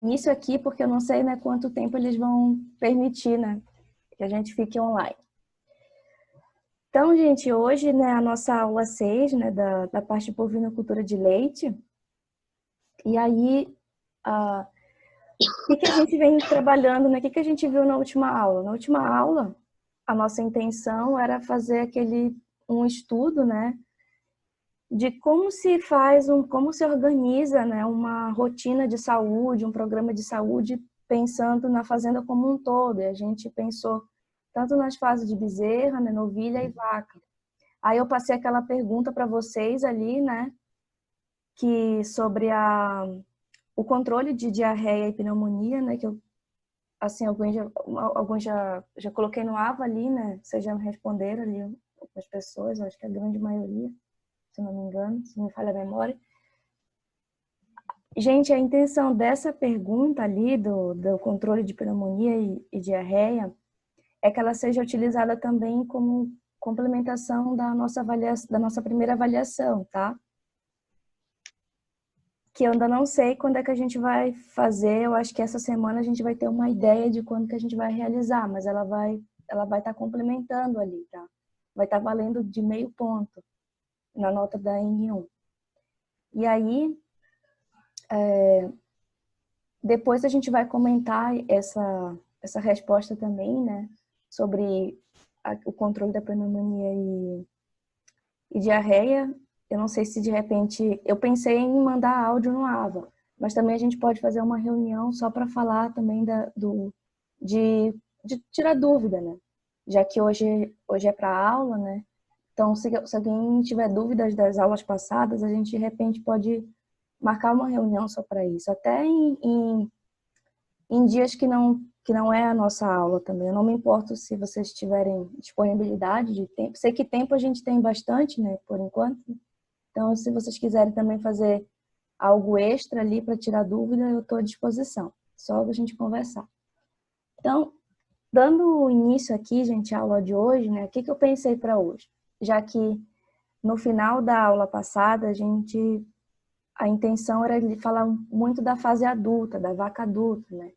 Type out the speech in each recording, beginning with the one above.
início aqui porque eu não sei, né, quanto tempo eles vão permitir, né, que a gente fique online. Então, gente, hoje, né, a nossa aula 6, né, da parte de bovinocultura de leite. E aí, o que a gente vem trabalhando, né? O que a gente viu na última aula? Na última aula, a nossa intenção era fazer um estudo, né, de como se faz, como se organiza, né, uma rotina de saúde, um programa de saúde, pensando na fazenda como um todo. E a gente pensou tanto nas fases de bezerra, né, novilha e vaca. Aí eu passei aquela pergunta para vocês ali, né, que sobre o controle de diarreia e pneumonia, né, que eu, assim, alguns já coloquei no AVA ali, né, vocês já me responderam ali, as pessoas, acho que a grande maioria, se não me engano, se não me falha a memória. Gente, a intenção dessa pergunta ali, do controle de pneumonia e diarreia, é que ela seja utilizada também como complementação da nossa avaliação, da nossa primeira avaliação, tá? Que eu ainda não sei quando é que a gente vai fazer. Eu acho que essa semana a gente vai ter uma ideia de quando que a gente vai realizar, mas ela vai estar complementando ali, tá? Vai estar valendo de meio ponto na nota da N1. E aí, depois a gente vai comentar essa resposta também, né? Sobre o controle da pneumonia e diarreia. Eu não sei se de repente... Eu pensei em mandar áudio no AVA, mas também a gente pode fazer uma reunião só para falar também de, de tirar dúvida, né? Já que hoje é para aula, né? Então, se alguém tiver dúvidas das aulas passadas, a gente de repente pode marcar uma reunião só para isso. Até em dias que não é a nossa aula também. Eu não me importo se vocês tiverem disponibilidade de tempo. Sei que tempo a gente tem bastante, né, por enquanto. Então, se vocês quiserem também fazer algo extra ali para tirar dúvida, eu estou à disposição. Só a gente conversar. Então, dando início aqui, gente, à aula de hoje, né, o que eu pensei para hoje? Já que no final da aula passada, a intenção era de falar muito da fase adulta, da vaca adulta, né?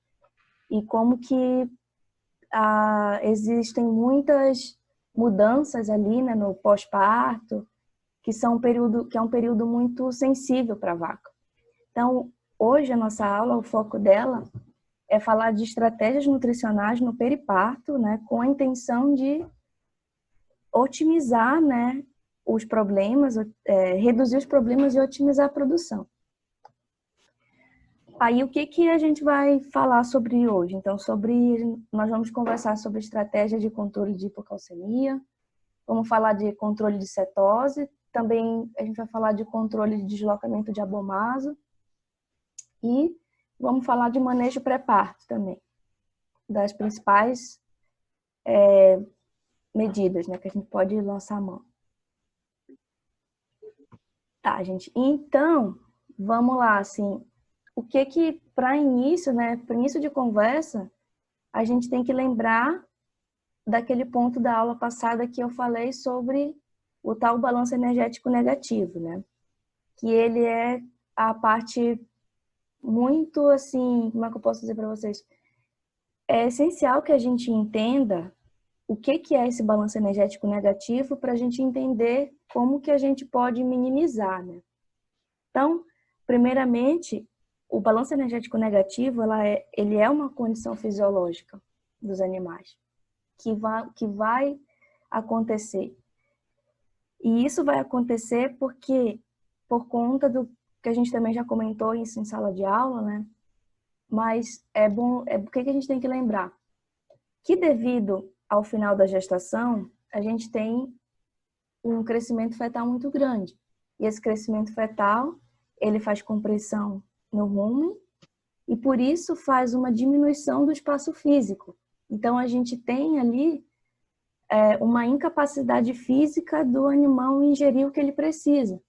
E como que existem muitas mudanças ali, né, no pós-parto, que é um período muito sensível para a vaca. Então, hoje a nossa aula, o foco dela é falar de estratégias nutricionais no periparto, né, com a intenção de otimizar, né, os problemas, reduzir os problemas e otimizar a produção. Aí, o que a gente vai falar sobre hoje? Então, nós vamos conversar sobre estratégia de controle de hipocalcemia, vamos falar de controle de cetose, também a gente vai falar de controle de deslocamento de abomaso e vamos falar de manejo pré-parto também, das principais medidas, né, que a gente pode lançar a mão. Tá, gente. Então, vamos lá, assim, para início, né, para início de conversa, a gente tem que lembrar daquele ponto da aula passada que eu falei sobre o tal balanço energético negativo, né? Que ele é a parte muito, assim, como é que eu posso dizer para vocês? É essencial que a gente entenda o que é esse balanço energético negativo para a gente entender como que a gente pode minimizar, né? Então, primeiramente, o balanço energético negativo, ele é uma condição fisiológica dos animais que vai acontecer. E isso vai acontecer por conta do que a gente também já comentou isso em sala de aula, né? Mas o que a gente tem que lembrar? Que devido ao final da gestação, a gente tem um crescimento fetal muito grande. E esse crescimento fetal, ele faz compressão no rumen e por isso faz uma diminuição do espaço físico. Então a gente tem ali uma incapacidade física do animal ingerir o que ele precisa.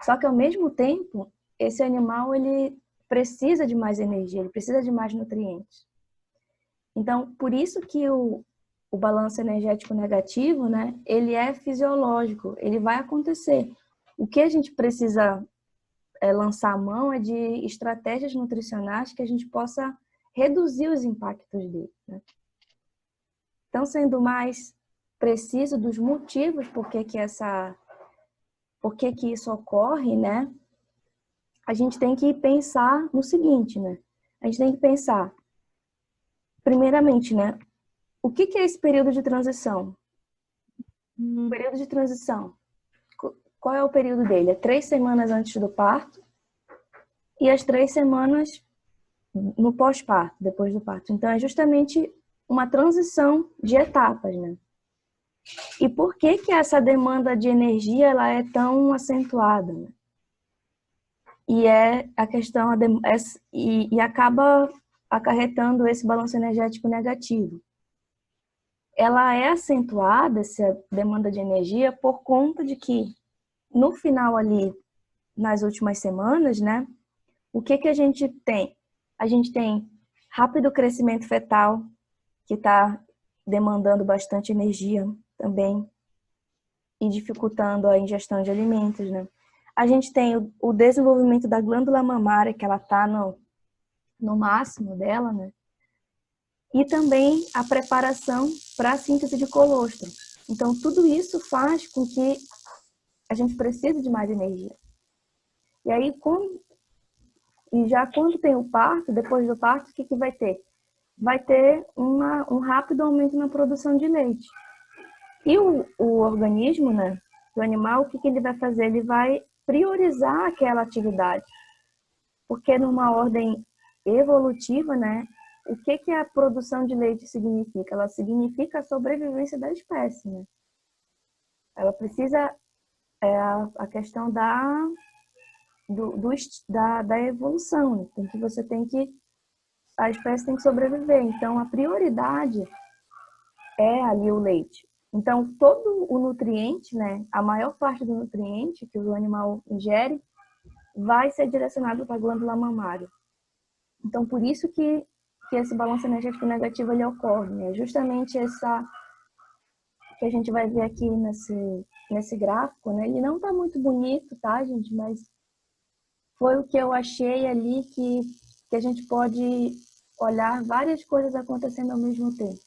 Só que ao mesmo tempo, esse animal ele precisa de mais energia, ele precisa de mais nutrientes. Então, por isso que o balanço energético negativo, né, ele é fisiológico, ele vai acontecer. O que a gente precisa lançar a mão é de estratégias nutricionais que a gente possa reduzir os impactos dele, né? Então, sendo mais preciso dos motivos por que isso ocorre, né? A gente tem que pensar no seguinte, né? A gente tem que pensar, primeiramente, né? O que é esse período de transição? O período de transição, qual é o período dele? É 3 semanas antes do parto e as 3 semanas no pós-parto, depois do parto. Então, é justamente uma transição de etapas, né? E por que essa demanda de energia ela é tão acentuada, né? E é a questão e acaba acarretando esse balanço energético negativo. Ela é acentuada, essa demanda de energia, por conta de que no final ali, nas últimas semanas, né? O que a gente tem? A gente tem rápido crescimento fetal, que está demandando bastante energia também e dificultando a ingestão de alimentos, né? A gente tem o desenvolvimento da glândula mamária, que ela está no máximo dela, né? E também a preparação para a síntese de colostro. Então, tudo isso faz com que a gente precise de mais energia. E aí, quando tem o parto, depois do parto, o que vai ter? Vai ter um rápido aumento na produção de leite. E o organismo, né, do animal, o que ele vai fazer? Ele vai priorizar aquela atividade. Porque numa ordem evolutiva, né, o que a produção de leite significa? Ela significa a sobrevivência da espécie, né? Ela precisa, a questão da evolução. Então, a espécie tem que sobreviver. Então, a prioridade é ali o leite. Então, todo o nutriente, né, a maior parte do nutriente que o animal ingere vai ser direcionado para a glândula mamária. Então, por isso que esse balanço energético negativo ele ocorre, né? Justamente essa que a gente vai ver aqui nesse gráfico, né? Ele não está muito bonito, tá, gente? Mas foi o que eu achei ali que a gente pode olhar várias coisas acontecendo ao mesmo tempo.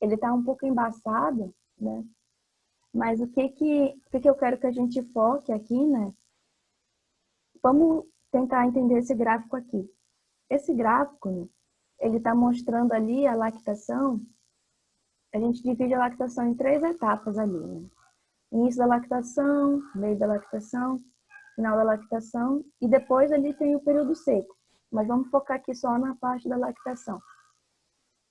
Ele está um pouco embaçado, né? Mas o que eu quero que a gente foque aqui, né? Vamos tentar entender esse gráfico aqui. Esse gráfico, né, ele está mostrando ali a lactação. A gente divide a lactação em 3 etapas ali, né? Início da lactação, meio da lactação, final da lactação e depois ali tem o período seco. Mas vamos focar aqui só na parte da lactação.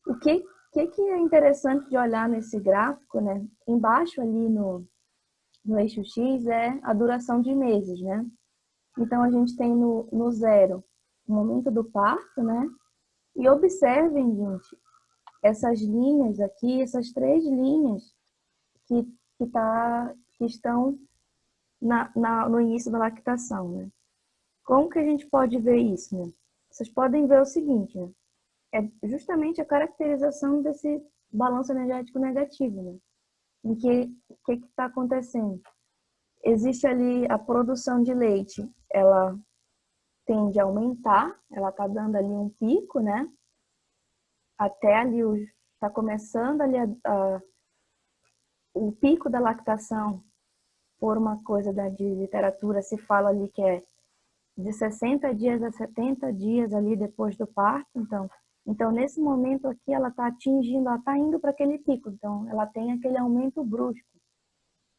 O que é interessante de olhar nesse gráfico, né? Embaixo ali no eixo X é a duração de meses, né? Então, a gente tem no 0 o momento do parto, né? E observem, gente, essas linhas aqui, essas 3 linhas que estão no início da lactação, né? Como que a gente pode ver isso, né? Vocês podem ver o seguinte, né? É justamente a caracterização desse balanço energético negativo, né? Em que está acontecendo? Existe ali a produção de leite, ela tende a aumentar, ela está dando ali um pico, né? Até ali está começando ali o pico da lactação, por uma coisa de literatura, se fala ali que é de 60 dias a 70 dias ali depois do parto. Então nesse momento aqui ela está atingindo, ela está indo para aquele pico, então ela tem aquele aumento brusco.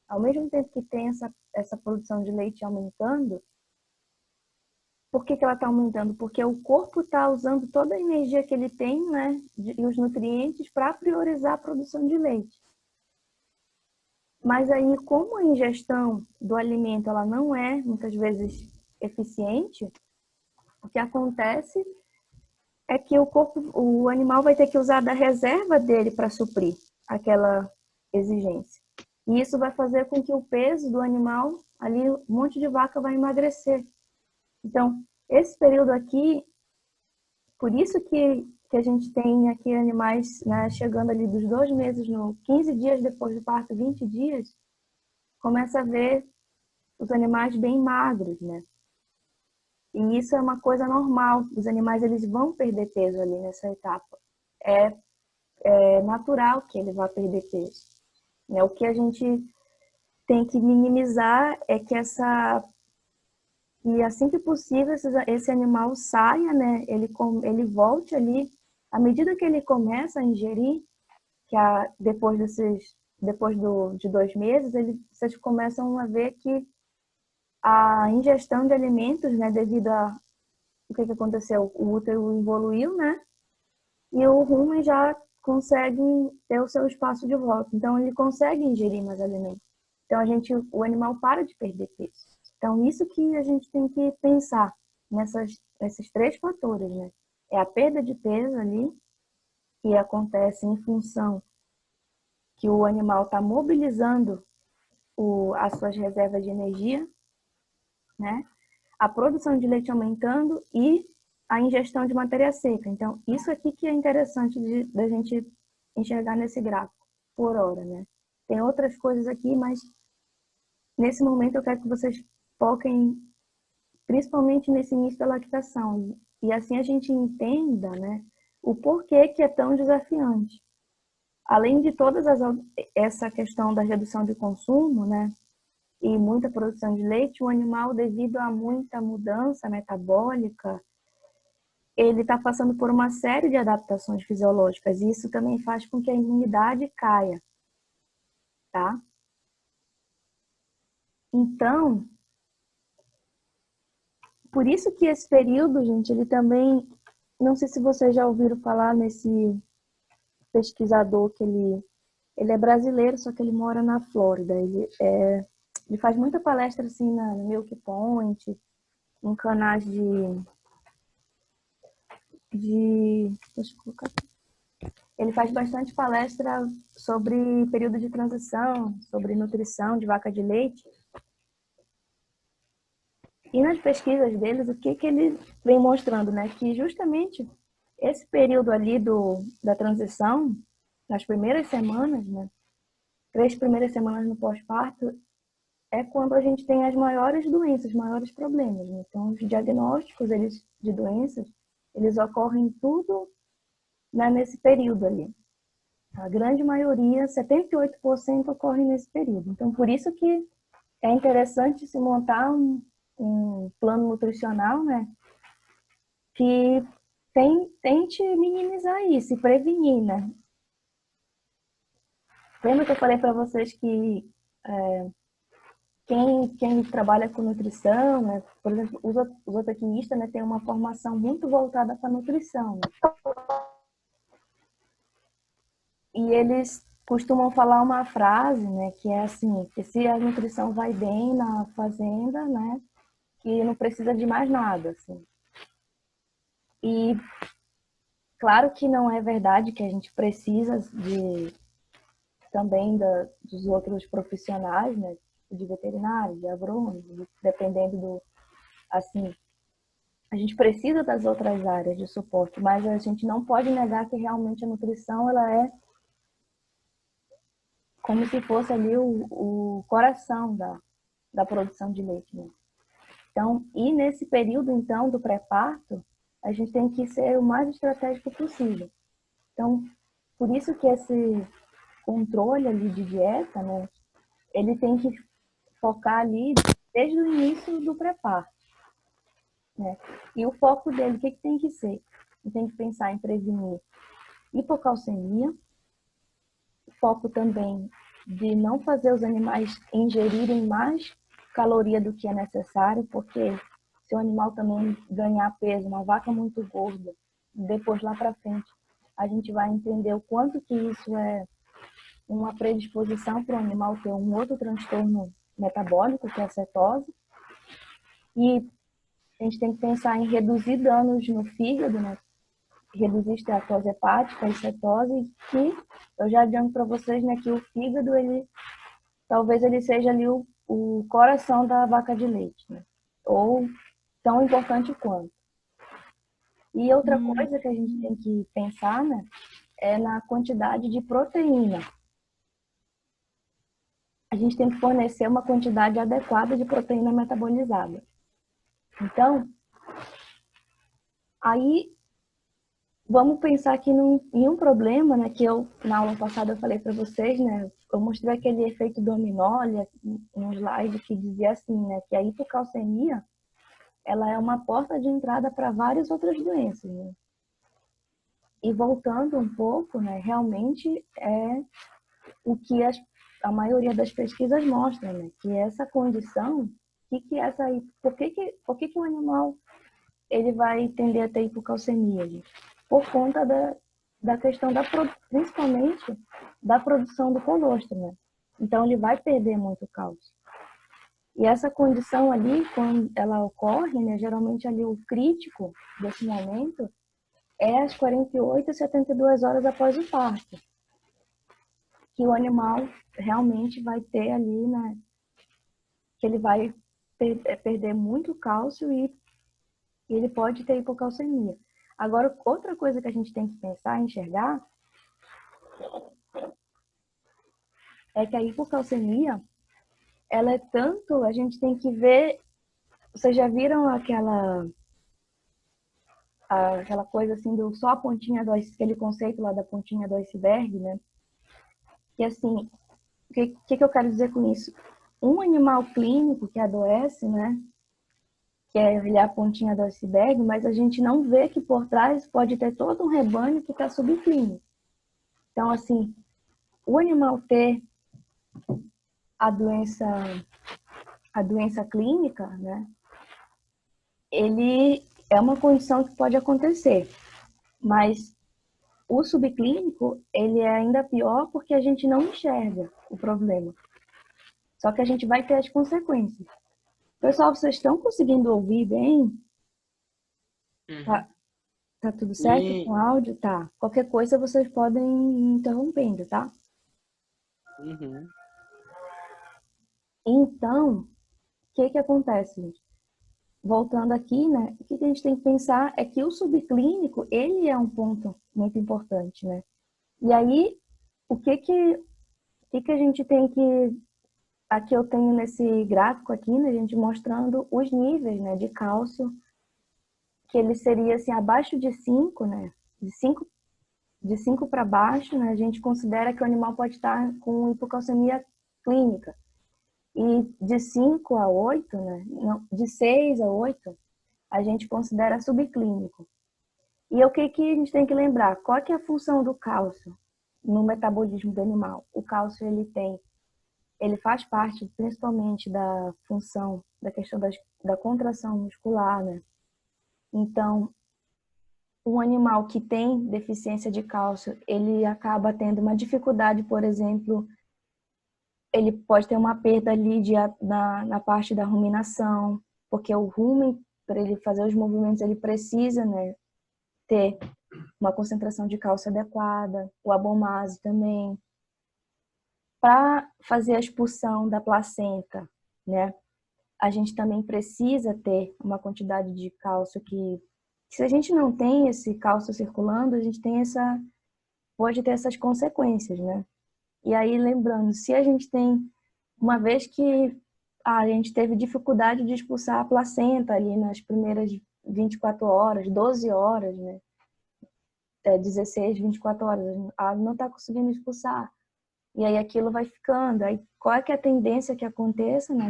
Ao mesmo tempo que tem essa produção de leite aumentando, por que ela está aumentando? Porque o corpo está usando toda a energia que ele tem, né, e os nutrientes para priorizar a produção de leite. Mas aí, como a ingestão do alimento ela não é, muitas vezes, eficiente, o que acontece é que o animal vai ter que usar da reserva dele para suprir aquela exigência. E isso vai fazer com que o peso do animal, ali, um monte de vaca vai emagrecer. Então, esse período aqui, por isso que a gente tem aqui animais, né, chegando ali dos 2 meses, 15 dias depois do parto, 20 dias, começa a ver os animais bem magros, né? E isso é uma coisa normal. Os animais, eles vão perder peso ali nessa etapa. É natural que ele vá perder peso. Né? O que a gente tem que minimizar é que e assim que possível esse animal saia, né? Ele volte ali. À medida que ele começa a ingerir, de 2 meses, vocês começam a ver que a ingestão de alimentos, né, devido a o que aconteceu, o útero evoluiu, né, e o rumen já consegue ter o seu espaço de volta, então ele consegue ingerir mais alimentos. Então o animal para de perder peso. Então isso que a gente tem que pensar nesses 3 fatores, né? É a perda de peso ali, que acontece em função que o animal está mobilizando as suas reservas de energia, né? A produção de leite aumentando e a ingestão de matéria seca. Então, isso aqui que é interessante da gente enxergar nesse gráfico por hora, né? Tem outras coisas aqui, mas nesse momento eu quero que vocês foquem principalmente nesse início da lactação. E assim a gente entenda, né, o porquê que é tão desafiante. Além de essa questão da redução de consumo, né, e muita produção de leite, o animal, devido a muita mudança metabólica, ele está passando por uma série de adaptações fisiológicas, e isso também faz com que a imunidade caia, tá? Então, por isso que esse período, gente, ele também, não sei se vocês já ouviram falar nesse pesquisador que ele é brasileiro, só que ele mora na Flórida. Ele faz muita palestra assim na Milk Point, em canais deixa eu colocar aqui. Ele faz bastante palestra sobre período de transição, sobre nutrição de vaca de leite. E nas pesquisas deles, o que ele vem mostrando, né? Que justamente esse período ali da transição, nas primeiras semanas, né? 3 primeiras semanas no pós-parto, é quando a gente tem as maiores doenças, os maiores problemas. Né? Então, os diagnósticos de doenças, eles ocorrem tudo, né, nesse período ali. A grande maioria, 78%, ocorre nesse período. Então, por isso que é interessante se montar um plano nutricional, né, que tente minimizar isso e prevenir, né? Lembra que eu falei para vocês que quem trabalha com nutrição, né, por exemplo, os zootecnistas, né, tem uma formação muito voltada para a nutrição. Né? E eles costumam falar uma frase, né, que é assim, que se a nutrição vai bem na fazenda, né, que não precisa de mais nada, assim. E claro que não é verdade que a gente precisa também dos outros profissionais, né, de veterinário, de agrônomo, dependendo assim, a gente precisa das outras áreas de suporte, mas a gente não pode negar que realmente a nutrição, ela é como se fosse ali o coração da produção de leite, né? Então, e nesse período, então, do pré-parto, a gente tem que ser o mais estratégico possível. Então, por isso que esse controle ali de dieta, né, ele tem que focar ali desde o início do pré-parto, né? E o foco dele, o que tem que ser? Ele tem que pensar em prevenir hipocalcemia, foco também de não fazer os animais ingerirem mais caloria do que é necessário, porque se o animal também ganhar peso, uma vaca muito gorda, depois lá para frente, a gente vai entender o quanto que isso é uma predisposição para o animal ter um outro transtorno metabólico, que é a cetose. E a gente tem que pensar em reduzir danos no fígado, né? Reduzir esteatose hepática e cetose, que eu já adianto para vocês, né, que o fígado, talvez ele seja ali o coração da vaca de leite, né? Ou tão importante quanto. E outra coisa que a gente tem que pensar, né, é na quantidade de proteína. A gente tem que fornecer uma quantidade adequada de proteína metabolizada. Então, Aí, vamos pensar aqui em um problema, né, que na aula passada eu falei para vocês, né, eu mostrei aquele efeito dominó, ali, um slide que dizia assim, né, que a hipocalcemia, ela é uma porta de entrada para várias outras doenças, né? E voltando um pouco, né, realmente é o que a maioria das pesquisas mostra, né, que essa condição, por que que o animal ele vai tender a ter hipocalcemia, gente? Por conta da questão principalmente da produção do colostro, né? Então ele vai perder muito cálcio. E essa condição ali, quando ela ocorre, né, geralmente ali o crítico desse momento é às 48 a 72 horas após o parto, que o animal realmente vai ter ali, né, que ele vai perder muito cálcio e ele pode ter hipocalcemia. Agora, outra coisa que a gente tem que pensar, enxergar, é que a hipocalcemia, ela é tanto, a gente tem que ver, vocês já viram aquela coisa assim do só a pontinha aquele conceito lá da pontinha do iceberg, né? Que assim, o que eu quero dizer com isso? Um animal clínico que adoece, né? Que é ele é a pontinha do iceberg, mas a gente não vê que por trás pode ter todo um rebanho que está subclínico. Então, assim, o animal ter a doença, a doença clínica, né? Ele é uma condição que pode acontecer, mas o subclínico, ele é ainda pior porque a gente não enxerga o problema. Só que a gente vai ter as consequências. Pessoal, vocês estão conseguindo ouvir bem? Uhum. Tá tudo certo com E, o áudio? Tá. Qualquer coisa vocês podem ir interrompendo, tá? uhum, Então, o que acontece, gente? Voltando aqui, né? O que a gente tem que pensar é que o subclínico, ele é um ponto muito importante, né? E aí, o que a gente tem que... Aqui eu tenho nesse gráfico aqui, né, a gente mostrando os níveis, né, de cálcio, que ele seria, assim, abaixo de 5, né? De cinco para baixo, né, a gente considera que o animal pode estar com hipocalcemia clínica. E de 5 a 8, né, não, de 6 a 8, a gente considera subclínico. E o que a gente tem que lembrar? Qual que é a função do cálcio no metabolismo do animal? O cálcio ele faz parte principalmente da função, da questão da contração muscular, né? Então, um animal que tem deficiência de cálcio, ele acaba tendo uma dificuldade, por exemplo, ele pode ter uma perda ali na parte da ruminação, porque o rumen, para ele fazer os movimentos, ele precisa, né, ter uma concentração de cálcio adequada, o abomase também. Para fazer a expulsão da placenta, né, a gente também precisa ter uma quantidade de cálcio que se a gente não tem esse cálcio circulando, a gente pode ter essas consequências, né? E aí, lembrando, se a gente tem, uma vez que a gente teve dificuldade de expulsar a placenta ali nas primeiras 24 horas, 12 horas, né? 16, 24 horas, ela não está conseguindo expulsar. E aí aquilo vai ficando. Aí qual é que é a tendência que aconteça, né?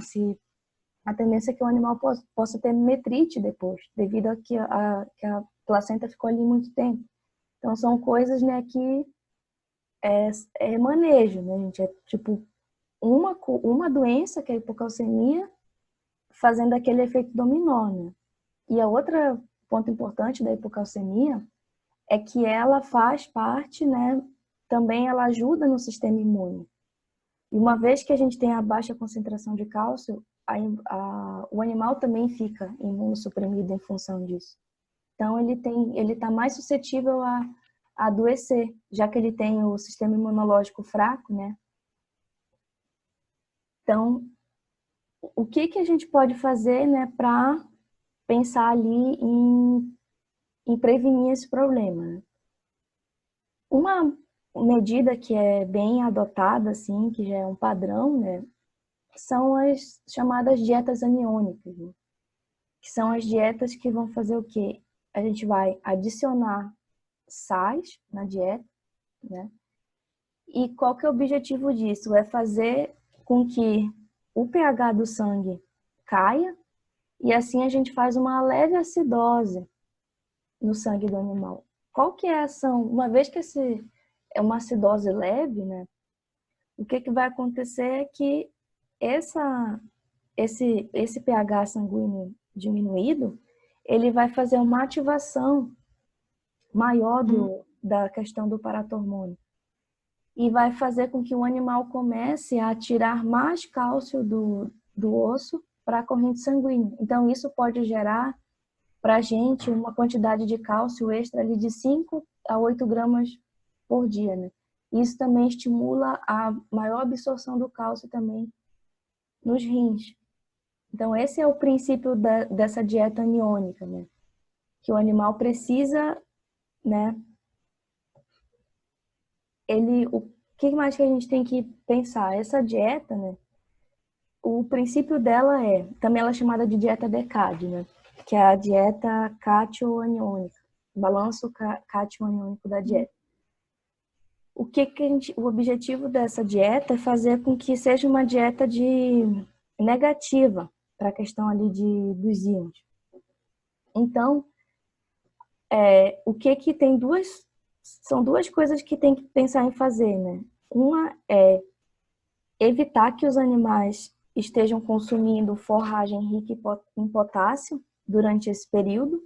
A tendência é que o animal possa ter metrite depois, devido que a placenta ficou ali muito tempo. Então são coisas, né, que é manejo, né, gente? É tipo uma doença, que é a hipocalcemia, fazendo aquele efeito dominó, né? E a outra ponto importante da hipocalcemia é que ela faz parte, né? Também ela ajuda no sistema imune. E uma vez que a gente tem a baixa concentração de cálcio, o animal também fica imunossuprimido em função disso. Então ele está mais suscetível a adoecer, já que ele tem o sistema imunológico fraco, né? Então, o que a gente pode fazer, né, para pensar ali em prevenir esse problema, né? Uma medida que é bem adotada, assim, que já é um padrão, né, são as chamadas dietas aniônicas, né? Que são as dietas que vão fazer o quê? a gente vai adicionar sais na dieta, né? E qual que é o objetivo disso? É fazer com que o pH do sangue caia e assim a gente faz uma leve acidose no sangue do animal. Qual que é a ação? Uma vez que é uma acidose leve, né? O que vai acontecer é que esse pH sanguíneo diminuído, ele vai fazer uma ativação maior da questão do paratormônio e vai fazer com que o animal comece a tirar mais cálcio do osso para a corrente sanguínea. Então, isso pode gerar para a gente uma quantidade de cálcio extra ali de 5 a 8 gramas por dia, né? Isso também estimula a maior absorção do cálcio também nos rins. Então, esse é o princípio dessa dieta aniônica, né? Que o animal precisa, né? O que mais que a gente tem que pensar? Essa dieta, né? O princípio dela também ela é chamada de dieta DECAD, né? Que é a dieta catio-aniônica, balanço catio-aniônico da dieta. O objetivo dessa dieta é fazer com que seja uma dieta negativa para a questão ali dos íons. Então, são duas coisas que tem que pensar em fazer, né? Uma é evitar que os animais estejam consumindo forragem rica em potássio durante esse período,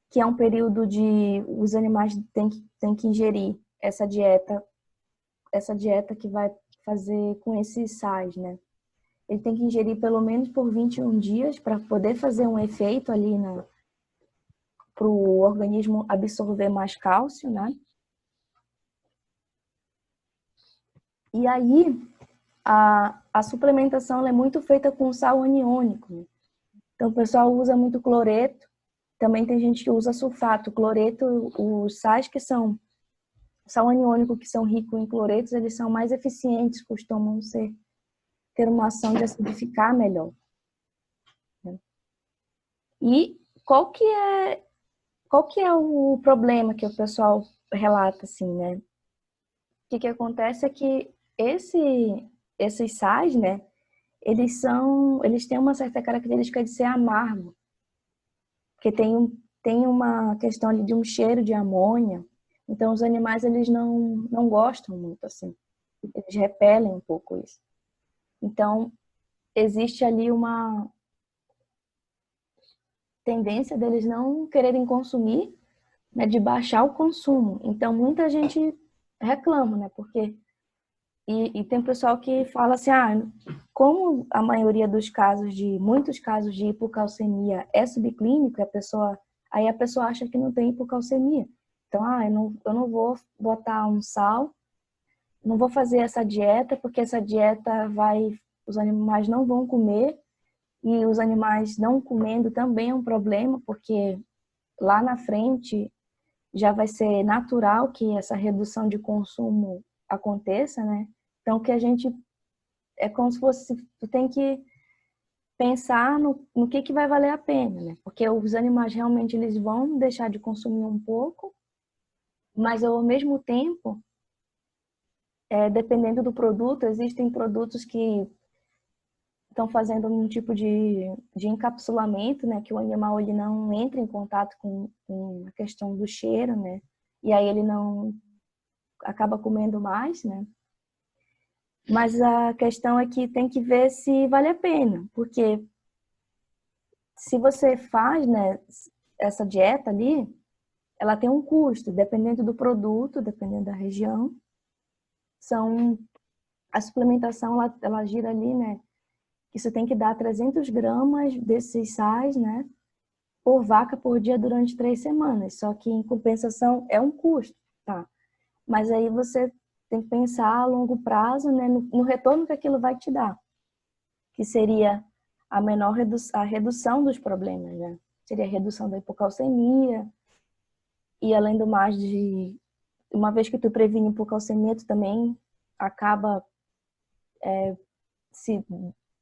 que é um período os animais têm que ingerir essa dieta que vai fazer com esses sais, né? Ele tem que ingerir pelo menos por 21 dias para poder fazer um efeito ali para o organismo absorver mais cálcio, né? E aí, a suplementação é muito feita com sal aniônico, né? Então, o pessoal usa muito cloreto. Também tem gente que usa sulfato. Cloreto, os sais que são sal aniônico, que são ricos em cloretos, eles são mais eficientes, costumam ter uma ação de acidificar melhor, né? E qual que é o problema que o pessoal relata, assim, né? O que acontece é que esses sais, né, eles têm uma certa característica de ser amargo, porque tem uma questão ali de um cheiro de amônia. Então, os animais, eles não gostam muito, assim. Eles repelem um pouco isso. Então, existe ali uma tendência deles não quererem consumir, né, de baixar o consumo. Então, muita gente reclama, né? Porque e tem pessoal que fala assim, como a maioria muitos casos de hipocalcemia é subclínico, aí a pessoa acha que não tem hipocalcemia. Então, eu não vou botar um sal, não vou fazer essa dieta, porque essa dieta os animais não vão comer, e os animais não comendo também é um problema, porque lá na frente já vai ser natural que essa redução de consumo aconteça, né? Então, que a gente é como se fosse, tu tem que pensar no que vai valer a pena, né? Porque os animais realmente eles vão deixar de consumir um pouco, mas ao mesmo tempo, dependendo do produto, existem produtos que estão fazendo um tipo de encapsulamento, né? Que o animal ele não entra em contato com a questão do cheiro, né? E aí ele não acaba comendo mais, né? Mas a questão é que tem que ver se vale a pena, porque se você faz, né, essa dieta ali, ela tem um custo, dependendo do produto, dependendo da região. A suplementação, ela gira ali, né, que você tem que dar 300 gramas desses sais, né, por vaca por dia durante 3 semanas. Só que, em compensação, é um custo, tá? Mas aí você tem que pensar a longo prazo, né, no retorno que aquilo vai te dar, que seria a redução dos problemas, né? Seria a redução da hipocalcemia e, além do mais, uma vez que tu previne hipocalcemia, tu também acaba se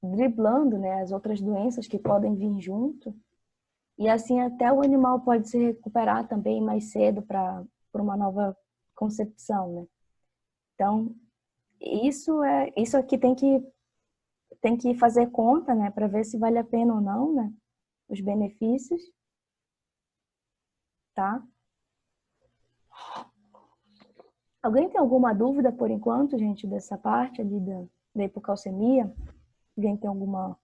driblando, né, as outras doenças que podem vir junto. E assim até o animal pode se recuperar também mais cedo para uma nova concepção, né? Então, isso aqui tem que fazer conta, né, para ver se vale a pena ou não, né? Os benefícios, tá? Alguém tem alguma dúvida por enquanto, gente, dessa parte ali da hipocalcemia? Alguém tem alguma...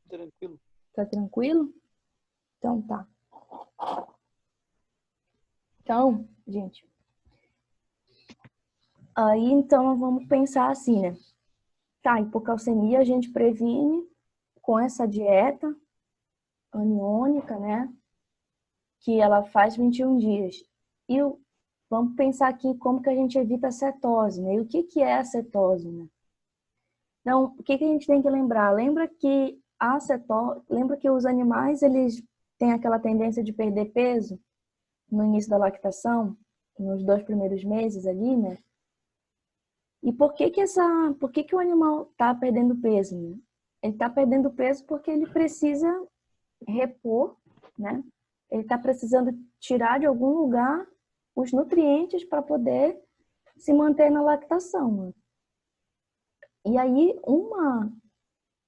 Tranquilo. Tá tranquilo? Então tá. Então, gente, aí então vamos pensar assim, né? Tá, hipocalcemia a gente previne com essa dieta aniônica, né? Que ela faz 21 dias. E vamos pensar aqui como que a gente evita a cetose, né? E o que é a cetose, né? Então, o que a gente tem que lembrar? Lembra que os animais, eles têm aquela tendência de perder peso no início da lactação, nos 2 primeiros meses ali, né? E por que o animal está perdendo peso, né? Ele está perdendo peso porque ele precisa repor, né? Ele está precisando tirar de algum lugar os nutrientes para poder se manter na lactação, né? E aí,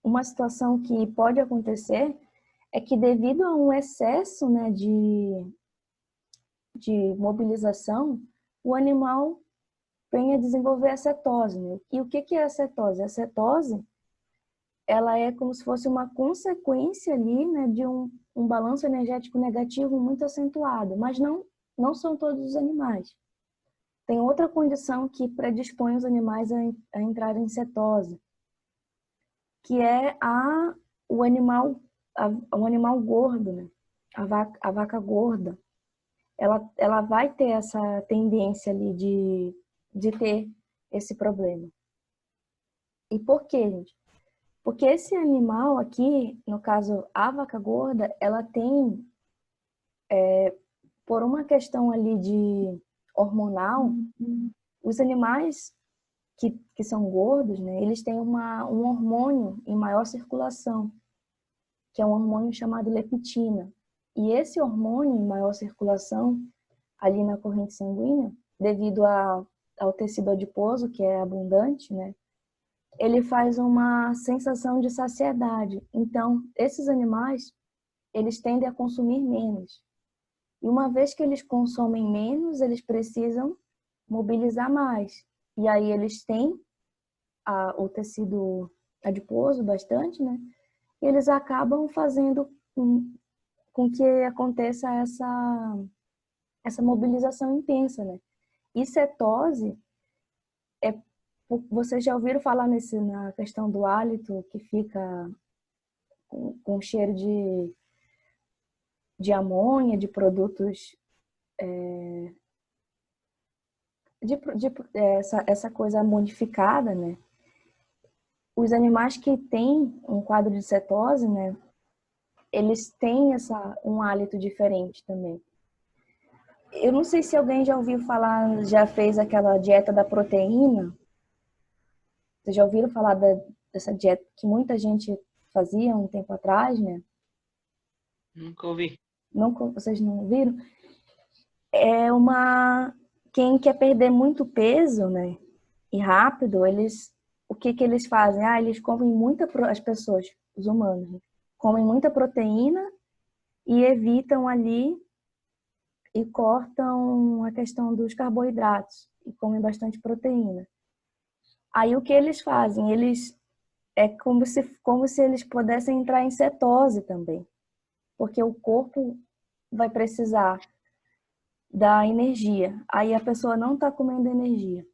uma situação que pode acontecer é que devido a um excesso, né, de mobilização, o animal vem a desenvolver a cetose, né? E o que é a cetose? A cetose, ela é como se fosse uma consequência ali, né, de um balanço energético negativo muito acentuado, mas não são todos os animais. Tem outra condição que predispõe os animais a entrar em cetose, que é o animal gordo, né? A vaca gorda. Ela vai ter essa tendência ali de ter esse problema. E por quê, gente? Porque esse animal aqui, no caso a vaca gorda, ela tem, por uma questão ali de hormonal, os animais que são gordos, né, eles têm um hormônio em maior circulação, que é um hormônio chamado leptina. E esse hormônio em maior circulação, ali na corrente sanguínea, devido ao tecido adiposo, que é abundante, né, ele faz uma sensação de saciedade. Então, esses animais, eles tendem a consumir menos. E uma vez que eles consomem menos, eles precisam mobilizar mais. E aí eles têm o tecido adiposo bastante, né? E eles acabam fazendo com que aconteça essa mobilização intensa, né? E cetose, vocês já ouviram falar na questão do hálito que fica com cheiro de amônia, de produtos, essa coisa amonificada, né? Os animais que têm um quadro de cetose, né? Eles têm um hálito diferente também. Eu não sei se alguém já ouviu falar, já fez aquela dieta da proteína. Vocês já ouviram falar dessa dieta que muita gente fazia um tempo atrás, né? Nunca ouvi. Vocês não viram? Quem quer perder muito peso, né? E rápido, o que eles fazem? Eles comem as pessoas, os humanos, né? Comem muita proteína e evitam ali e cortam a questão dos carboidratos e comem bastante proteína. Aí o que eles fazem? É como se eles pudessem entrar em cetose também, porque o corpo vai precisar da energia. Aí a pessoa não está comendo energia.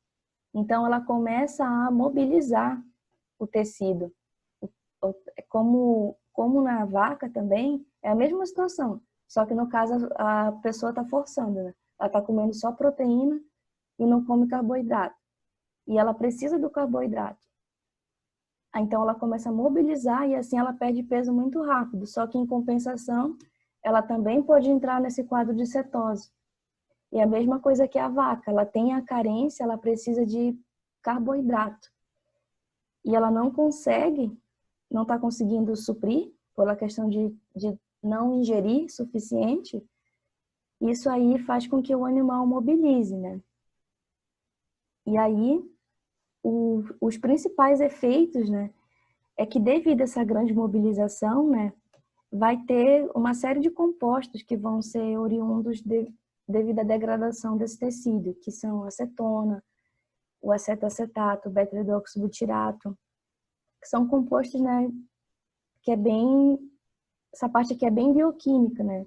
Então ela começa a mobilizar o tecido. Como na vaca também, é a mesma situação. Só que no caso a pessoa está forçando, né? Ela está comendo só proteína e não come carboidrato. E ela precisa do carboidrato. Então ela começa a mobilizar e assim ela perde peso muito rápido. Só que em compensação, ela também pode entrar nesse quadro de cetose. E a mesma coisa que a vaca, ela tem a carência, ela precisa de carboidrato. E ela não consegue não está conseguindo suprir, pela questão de não ingerir suficiente, isso aí faz com que o animal mobilize, né? E aí, os principais efeitos, né, é que devido a essa grande mobilização, né, vai ter uma série de compostos que vão ser oriundos devido à degradação desse tecido, que são a acetona, o acetoacetato, o beta-hidroxibutirato, que são compostos, né, que é bem, essa parte aqui é bem bioquímica, né,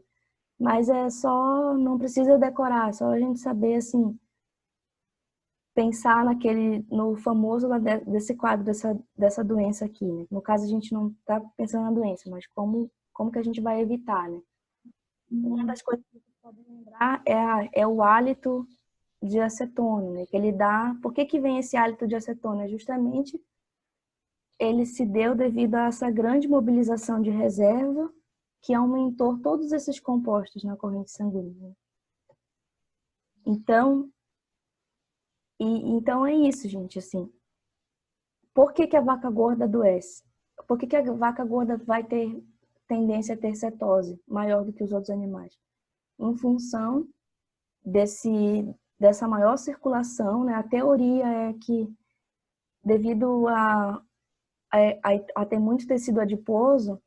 mas é só, não precisa decorar, é só a gente saber, assim, pensar no famoso desse quadro, dessa doença aqui, né? No caso, a gente não está pensando na doença, mas como que a gente vai evitar, né? Uma das coisas que vocês podem lembrar é o hálito de acetona, né? Que ele dá... Por que vem esse hálito de acetona? Justamente ele se deu devido a essa grande mobilização de reserva que aumentou todos esses compostos na corrente sanguínea. Então é isso, gente, assim. Por que a vaca gorda adoece? Por que a vaca gorda vai ter tendência a ter cetose maior do que os outros animais? Em função dessa maior circulação, né? A teoria é que devido a ter muito tecido adiposo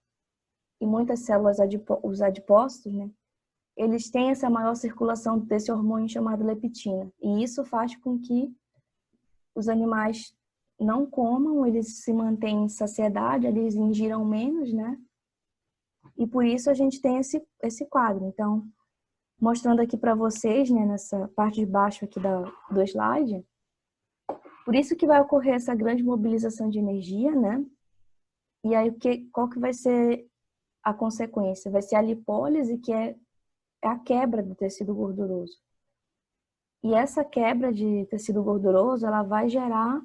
e muitas células os adipócitos, né? Eles têm essa maior circulação desse hormônio chamado leptina. E isso faz com que os animais não comam, eles se mantêm em saciedade, eles ingiram menos, né? E por isso a gente tem esse quadro. Então, mostrando aqui para vocês, né, nessa parte de baixo aqui do slide, por isso que vai ocorrer essa grande mobilização de energia, né? E aí, qual que vai ser a consequência? Vai ser a lipólise, que é a quebra do tecido gorduroso. E essa quebra de tecido gorduroso, ela vai gerar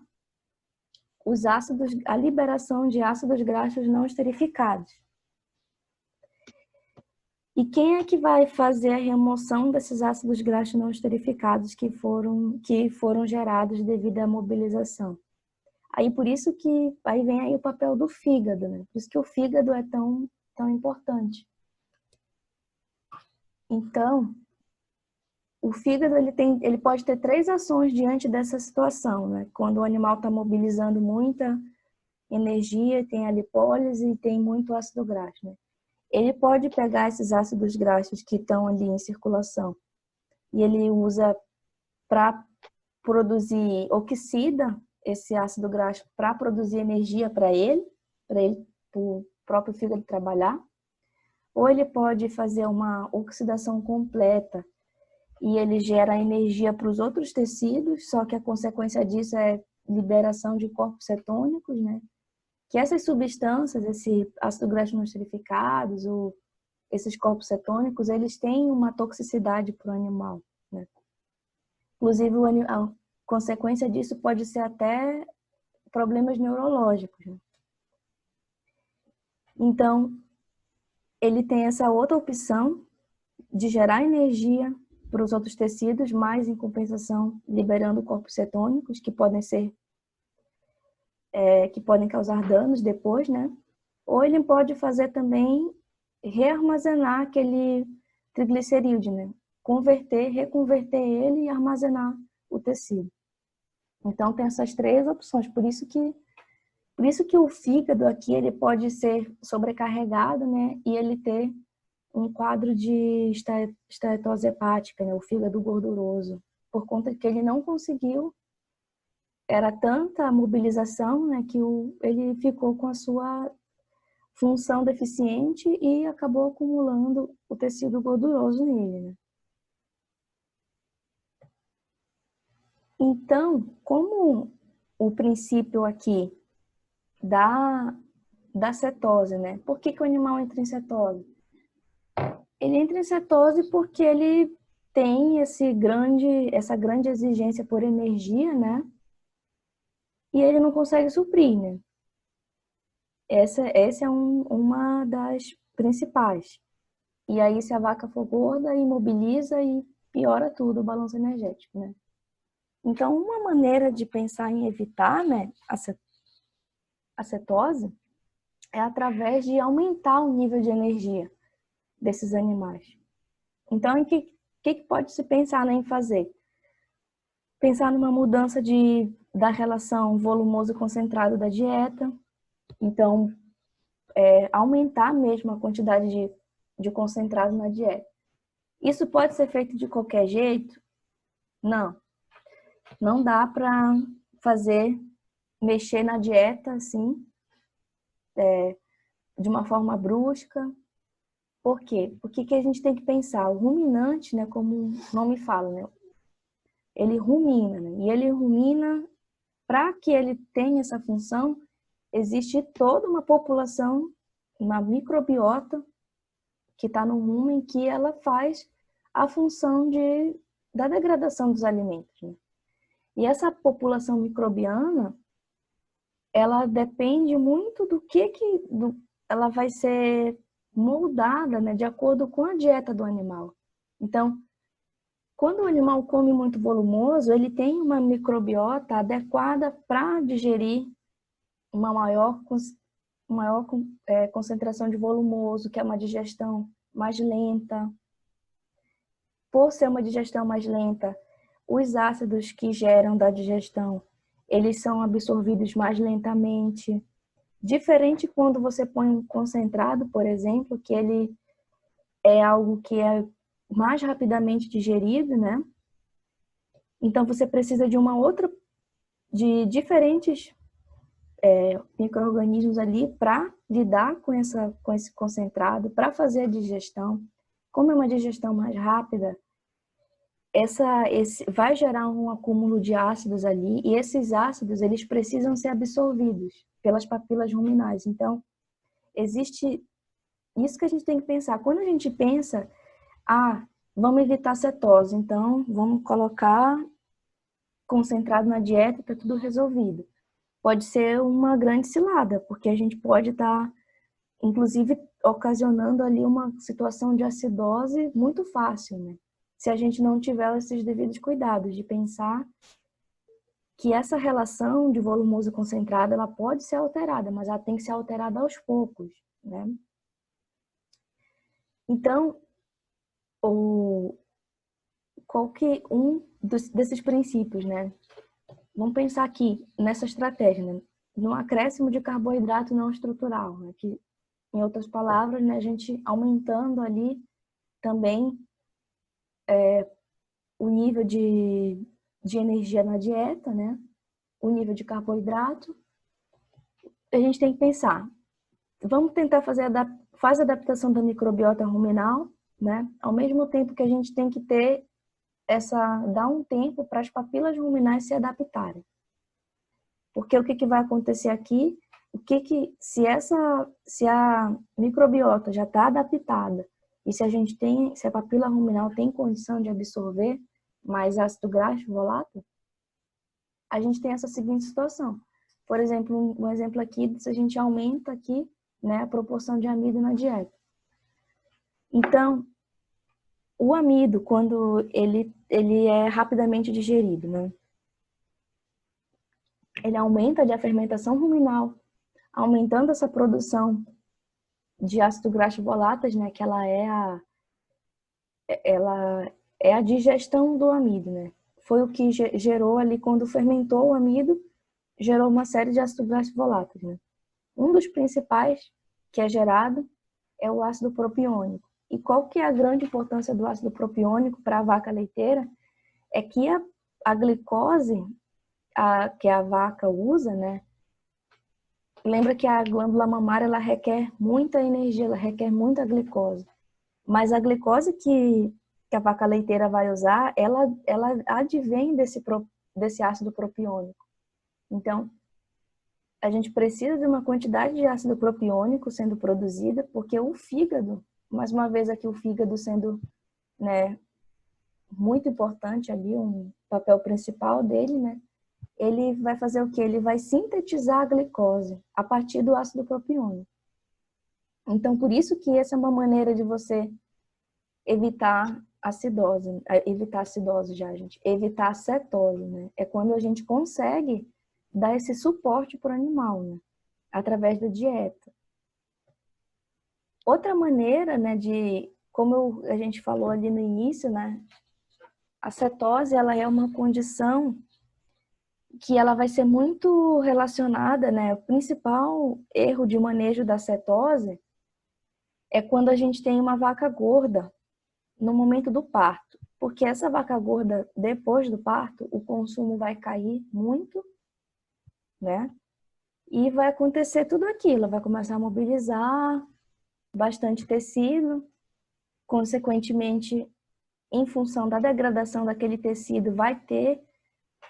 a liberação de ácidos graxos não esterificados. E quem é que vai fazer a remoção desses ácidos graxos não esterificados que foram gerados devido à mobilização? Aí por isso que aí vem aí o papel do fígado, né? Por isso que o fígado é tão importante. Então, o fígado ele pode ter 3 ações diante dessa situação, né? Quando o animal está mobilizando muita energia, tem a lipólise e tem muito ácido graxo, né? Ele pode pegar esses ácidos graxos que estão ali em circulação e ele usa para produzir, oxida esse ácido graxo para produzir energia para o próprio fígado trabalhar. Ou ele pode fazer uma oxidação completa e ele gera energia para os outros tecidos, só que a consequência disso é liberação de corpos cetônicos, né? Que essas substâncias, esse ácido graxo não esterificados, ou esses corpos cetônicos, eles têm uma toxicidade para o animal, né? Inclusive, a consequência disso pode ser até problemas neurológicos, né? Então, ele tem essa outra opção de gerar energia para os outros tecidos, mas em compensação liberando corpos cetônicos que podem causar danos depois, né? Ou ele pode fazer também rearmazenar aquele triglicerídeo, né? Reconverter ele e armazenar o tecido. Então tem essas 3 opções, por isso que o fígado aqui ele pode ser sobrecarregado, né? E ele ter um quadro de esteatose hepática, né? O fígado gorduroso, por conta que ele não conseguiu, era tanta a mobilização, né? Que ele ficou com a sua função deficiente e acabou acumulando o tecido gorduroso nele, né? Então, como o princípio aqui da cetose, né? Por que o animal entra em cetose? Ele entra em cetose porque ele tem essa grande exigência por energia, né? E ele não consegue suprir, né? Essa é uma das principais. E aí, se a vaca for gorda, imobiliza e piora tudo o balanço energético, né? Então, uma maneira de pensar em evitar, né, a cetose é através de aumentar o nível de energia desses animais. Então, o que pode se pensar em fazer? Pensar numa mudança da relação volumoso concentrado da dieta. Então, aumentar mesmo a quantidade de concentrado na dieta. Isso pode ser feito de qualquer jeito? Não. Não dá para mexer na dieta assim, de uma forma brusca. Por quê? Porque que a gente tem que pensar, o ruminante, né, como o nome fala, né, ele rumina, né, e ele rumina, para que ele tenha essa função, existe toda uma população, uma microbiota que está no rumen, que ela faz a função da degradação dos alimentos, né? E essa população microbiana, ela depende muito ela vai ser moldada, né, de acordo com a dieta do animal. Então, quando o animal come muito volumoso, ele tem uma microbiota adequada para digerir uma maior concentração de volumoso, que é uma digestão mais lenta. Por ser uma digestão mais lenta, os ácidos que geram da digestão, eles são absorvidos mais lentamente. Diferente quando você põe um concentrado, por exemplo, que ele é algo que é mais rapidamente digerido, né? Então você precisa de diferentes micro-organismos ali para lidar com esse concentrado, para fazer a digestão. Como é uma digestão mais rápida, vai gerar um acúmulo de ácidos ali, e esses ácidos eles precisam ser absorvidos pelas papilas ruminais. Então, existe isso que a gente tem que pensar. Quando a gente pensa, vamos evitar cetose, então vamos colocar concentrado na dieta, está tudo resolvido. Pode ser uma grande cilada, porque a gente pode estar, inclusive, ocasionando ali uma situação de acidose muito fácil, né? Se a gente não tiver esses devidos cuidados de pensar que essa relação de volumoso concentrado, ela pode ser alterada, mas ela tem que ser alterada aos poucos, né? Então, desses princípios, né? Vamos pensar aqui nessa estratégia, né? No acréscimo de carboidrato não estrutural, né? Que, em outras palavras, né, a gente aumentando ali também o nível de energia na dieta, né? O nível de carboidrato. A gente tem que pensar, vamos tentar faz a adaptação da microbiota ruminal, né? Ao mesmo tempo que a gente tem que dar um tempo para as papilas ruminais se adaptarem. Porque o que vai acontecer aqui, se a microbiota já está adaptada e se a papila ruminal tem condição de absorver mais ácido graxo volátil, a gente tem essa seguinte situação. Por exemplo, um exemplo aqui, se a gente aumenta aqui, né, a proporção de amido na dieta. Então, o amido, quando ele é rapidamente digerido, né, ele aumenta a fermentação ruminal, aumentando essa produção de ácido graxo voláteis, né, que ela é a digestão do amido, né? Foi o que gerou ali, quando fermentou o amido, gerou uma série de ácidos graxos voláteis, né? Um dos principais que é gerado é o ácido propiônico. E qual que é a grande importância do ácido propiônico para a vaca leiteira? É que a glicose que a vaca usa, né? Lembra que a glândula mamária, ela requer muita energia, ela requer muita glicose. Mas a glicose que a vaca leiteira vai usar, ela advém desse ácido propiônico. Então, a gente precisa de uma quantidade de ácido propiônico sendo produzida, porque o fígado, mais uma vez aqui o fígado sendo, né, muito importante ali, um papel principal dele, né? Ele vai fazer o quê? Ele vai sintetizar a glicose a partir do ácido propiônico. Então, por isso que essa é uma maneira de você evitar acidose já, gente. Evitar a cetose, né? É quando a gente consegue dar esse suporte para o animal, né? Através da dieta. Outra maneira, né, como a gente falou ali no início, né, a cetose, ela é uma condição que ela vai ser muito relacionada, né, o principal erro de manejo da cetose é quando a gente tem uma vaca gorda no momento do parto, porque essa vaca gorda, depois do parto, o consumo vai cair muito, né, e vai acontecer tudo aquilo, vai começar a mobilizar bastante tecido, consequentemente, em função da degradação daquele tecido, vai ter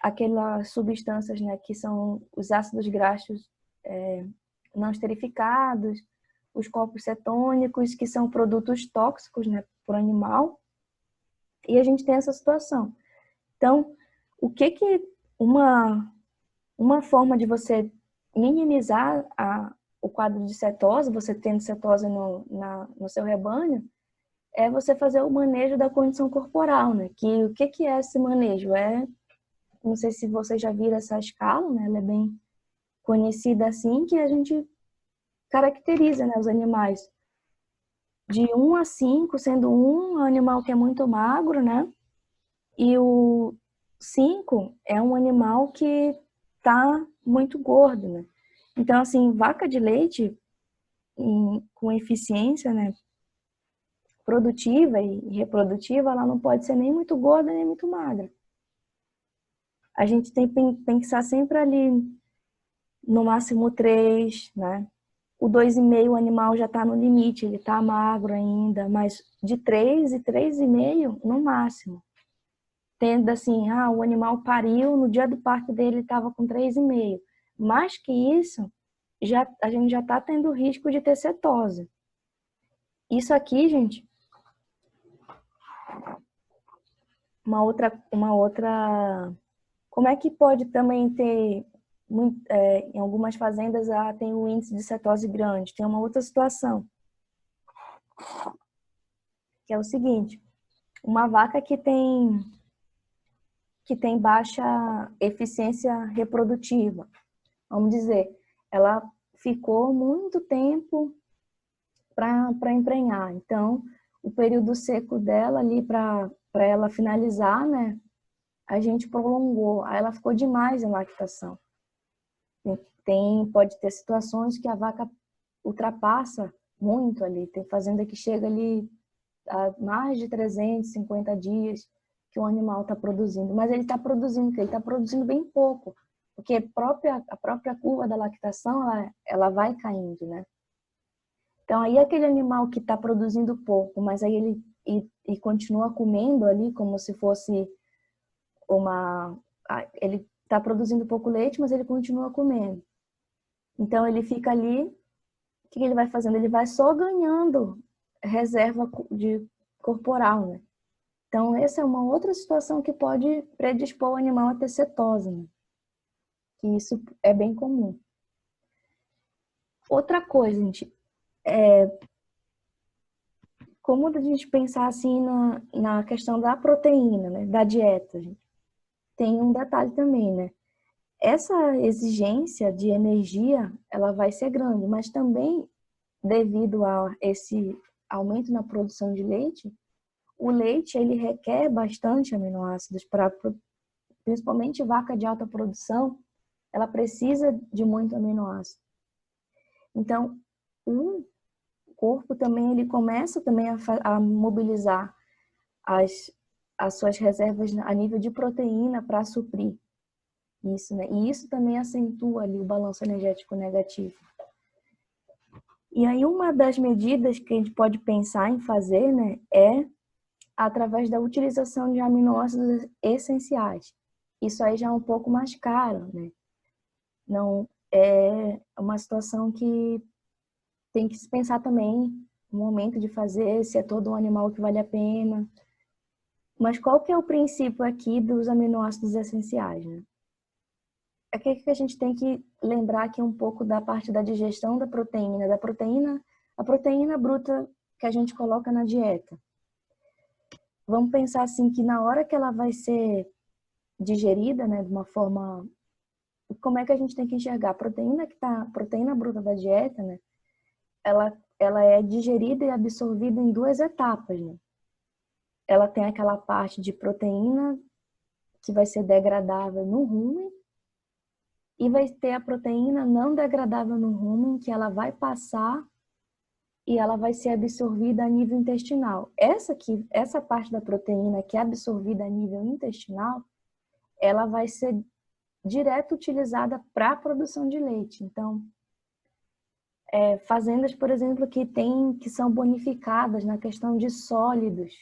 aquelas substâncias, né, que são os ácidos graxos não esterificados, os corpos cetônicos, que são produtos tóxicos, né, para o animal, e a gente tem essa situação. Então, o que uma forma de você minimizar o quadro de cetose, você tendo cetose no seu rebanho, é você fazer o manejo da condição corporal, né? O que é esse manejo? Não sei se vocês já viram essa escala, né? Ela é bem conhecida assim, que a gente caracteriza, né, os animais de 1 a 5, sendo 1 um animal que é muito magro, né? E o 5 é um animal que tá muito gordo, né? Então, assim, vaca de leite com eficiência, né, produtiva e reprodutiva, ela não pode ser nem muito gorda nem muito magra. A gente tem que pensar sempre ali no máximo 3, né? O 2,5 o animal já está no limite, ele está magro ainda, mas de 3 e 3,5 no máximo. Tendo assim, o animal pariu, no dia do parto dele estava com 3,5. Mais que isso, a gente já está tendo risco de ter cetose. Isso aqui, gente, uma outra. Como é que pode também ter, em algumas fazendas, tem um índice de cetose grande? Tem uma outra situação, que é o seguinte: uma vaca que tem baixa eficiência reprodutiva, vamos dizer, ela ficou muito tempo para emprenhar. Então, o período seco dela ali para ela finalizar, né? A gente prolongou. Aí ela ficou demais em lactação. Pode ter situações que a vaca ultrapassa muito ali. Tem fazenda que chega ali a mais de 350 dias que o animal está produzindo. Mas ele está produzindo bem pouco. Porque a própria curva da lactação, ela vai caindo, né? Então, aí aquele animal que está produzindo pouco, mas aí ele continua comendo ali como se fosse ele está produzindo pouco leite, mas ele continua comendo. Então, ele fica ali, o que ele vai fazendo? Ele vai só ganhando reserva corporal, né? Então, essa é uma outra situação que pode predispor o animal a ter cetose, né? Que isso é bem comum. Outra coisa, gente, como a gente pensar assim na questão da proteína, né, da dieta, gente, tem um detalhe também, né? Essa exigência de energia, ela vai ser grande, mas também devido a esse aumento na produção de leite, o leite ele requer bastante aminoácidos principalmente vaca de alta produção, ela precisa de muito aminoácido. Então, o corpo também ele começa também a mobilizar as suas reservas a nível de proteína para suprir isso, né? E isso também acentua ali o balanço energético negativo. E aí uma das medidas que a gente pode pensar em fazer, né, é através da utilização de aminoácidos essenciais. Isso aí já é um pouco mais caro, né? Não é uma situação que tem que se pensar também no momento de fazer, se é todo um animal que vale a pena. Mas qual que é o princípio aqui dos aminoácidos essenciais, né? É que a gente tem que lembrar aqui um pouco da parte da digestão da proteína, a proteína bruta que a gente coloca na dieta. Vamos pensar assim que na hora que ela vai ser digerida, né, de uma forma, como é que a gente tem que enxergar? A proteína bruta da dieta, né, ela é digerida e absorvida em duas etapas, né? Ela tem aquela parte de proteína que vai ser degradável no rumen e vai ter a proteína não degradável no rumen, que ela vai passar e ela vai ser absorvida a nível intestinal. Essa parte da proteína que é absorvida a nível intestinal, ela vai ser direto utilizada para a produção de leite. Então, fazendas, por exemplo, que são bonificadas na questão de sólidos,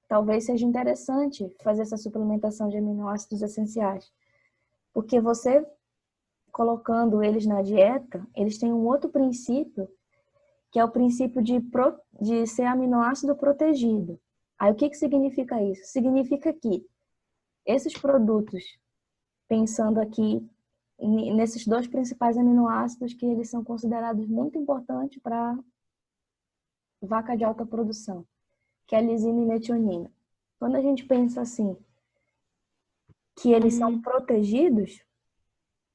talvez seja interessante fazer essa suplementação de aminoácidos essenciais, porque você colocando eles na dieta, eles têm um outro princípio, que é o princípio de ser aminoácido protegido. Aí o que significa isso? Significa que esses produtos, pensando aqui nesses dois principais aminoácidos, que eles são considerados muito importantes para vaca de alta produção, que é a lisina e metionina. Quando a gente pensa assim, que eles são protegidos,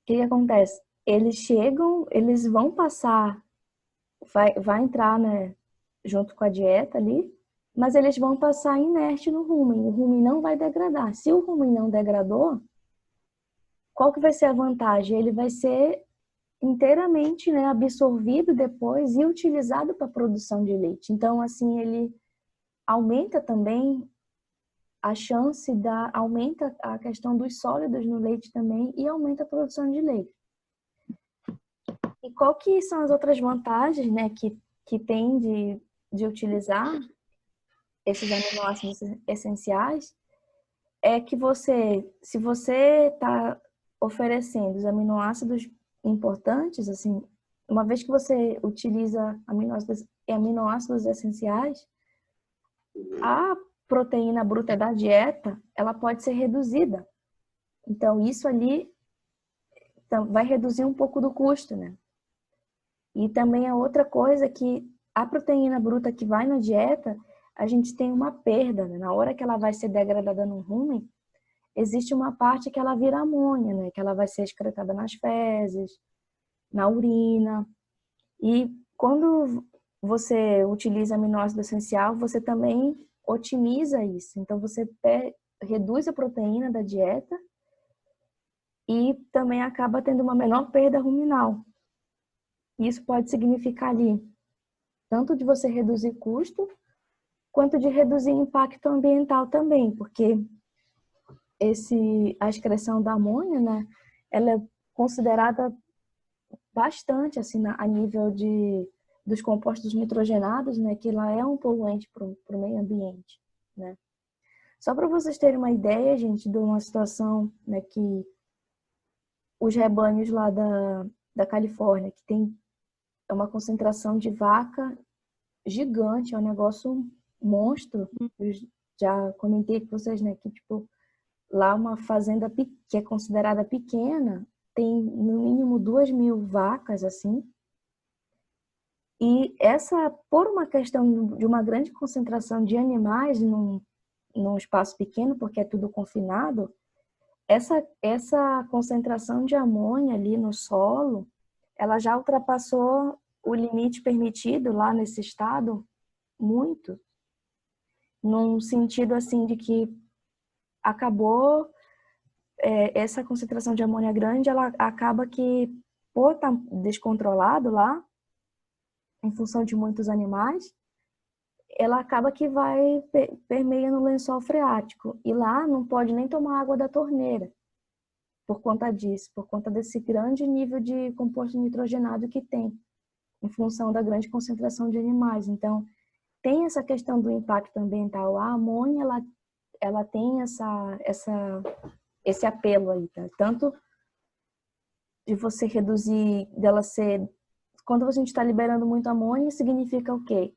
o que acontece? Eles chegam, eles vão passar, vai entrar, né, junto com a dieta ali, mas eles vão passar inerte no rumen. O rumen não vai degradar. Se o rumen não degradou, qual que vai ser a vantagem? Ele vai ser inteiramente, né, absorvido depois e utilizado para a produção de leite. Então, assim, ele aumenta também a chance aumenta a questão dos sólidos no leite também e aumenta a produção de leite. E qual que são as outras vantagens, né, que tem de utilizar esses aminoácidos essenciais? É que se você está oferecendo os aminoácidos importantes, assim, uma vez que você utiliza aminoácidos essenciais, a proteína bruta da dieta, ela pode ser reduzida. Então, isso ali vai reduzir um pouco do custo, né? E também a outra coisa que a proteína bruta que vai na dieta, a gente tem uma perda, né? Na hora que ela vai ser degradada no rumen, existe uma parte que ela vira amônia, né? Que ela vai ser excretada nas fezes, na urina. E quando você utiliza aminoácido essencial, você também otimiza isso. Então, você reduz a proteína da dieta e também acaba tendo uma menor perda ruminal. Isso pode significar ali tanto de você reduzir custo, quanto de reduzir impacto ambiental também, porque a excreção da amônia, né, ela é considerada bastante assim a nível dos compostos nitrogenados, né, que ela é um poluente para o meio ambiente, né. Só para vocês terem uma ideia, gente, de uma situação, né, que os rebanhos lá da Califórnia, que tem uma concentração de vaca gigante, é um negócio monstro. Eu já comentei com vocês, né, que tipo, lá uma fazenda que é considerada pequena, tem no mínimo 2.000 vacas, assim. E por uma questão de uma grande concentração de animais num espaço pequeno, porque é tudo confinado, essa concentração de amônia ali no solo, ela já ultrapassou o limite permitido lá nesse estado muito, num sentido assim de que acabou essa concentração de amônia grande, ela acaba que, por estar descontrolado lá, em função de muitos animais, ela acaba que vai permeia no lençol freático. E lá não pode nem tomar água da torneira por conta disso, por conta desse grande nível de composto nitrogenado que tem, em função da grande concentração de animais. Então, tem essa questão do impacto ambiental. A amônia, ela tem esse apelo aí, tá? Tanto de você reduzir, dela ser... Quando a gente está liberando muito amônia, significa o quê?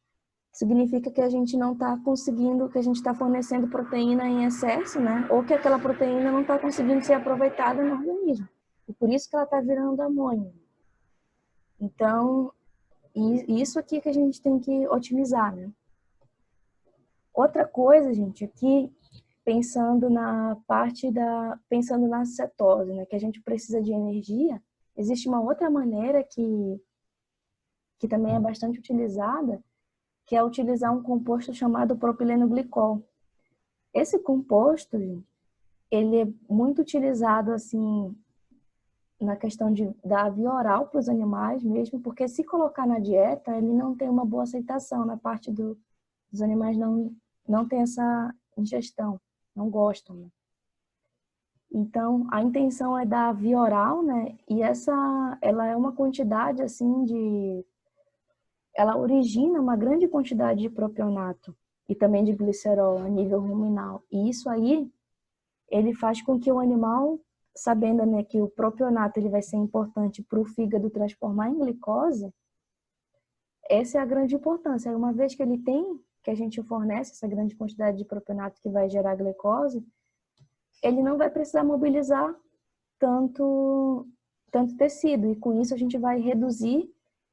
Significa que a gente não está conseguindo, que a gente está fornecendo proteína em excesso, né? Ou que aquela proteína não está conseguindo ser aproveitada no organismo. E por isso que ela está virando amônia. Então, isso aqui que a gente tem que otimizar, né? Outra coisa, gente, aqui, pensando pensando na cetose, né? Que a gente precisa de energia, existe uma outra maneira que que também é bastante utilizada, que é utilizar um composto chamado propilenoglicol. Esse composto, gente, ele é muito utilizado assim na questão de dar via oral para os animais mesmo, porque se colocar na dieta, ele não tem uma boa aceitação na parte dos animais, não tem essa ingestão, não gostam, né? Então, a intenção é dar via oral, né? E ela é uma quantidade assim ela origina uma grande quantidade de propionato e também de glicerol a nível ruminal. E isso aí, ele faz com que o animal, sabendo, né, que o propionato ele vai ser importante para o fígado transformar em glicose, essa é a grande importância. Uma vez que ele tem, que a gente fornece essa grande quantidade de propionato que vai gerar glicose, ele não vai precisar mobilizar tanto tecido, e com isso a gente vai reduzir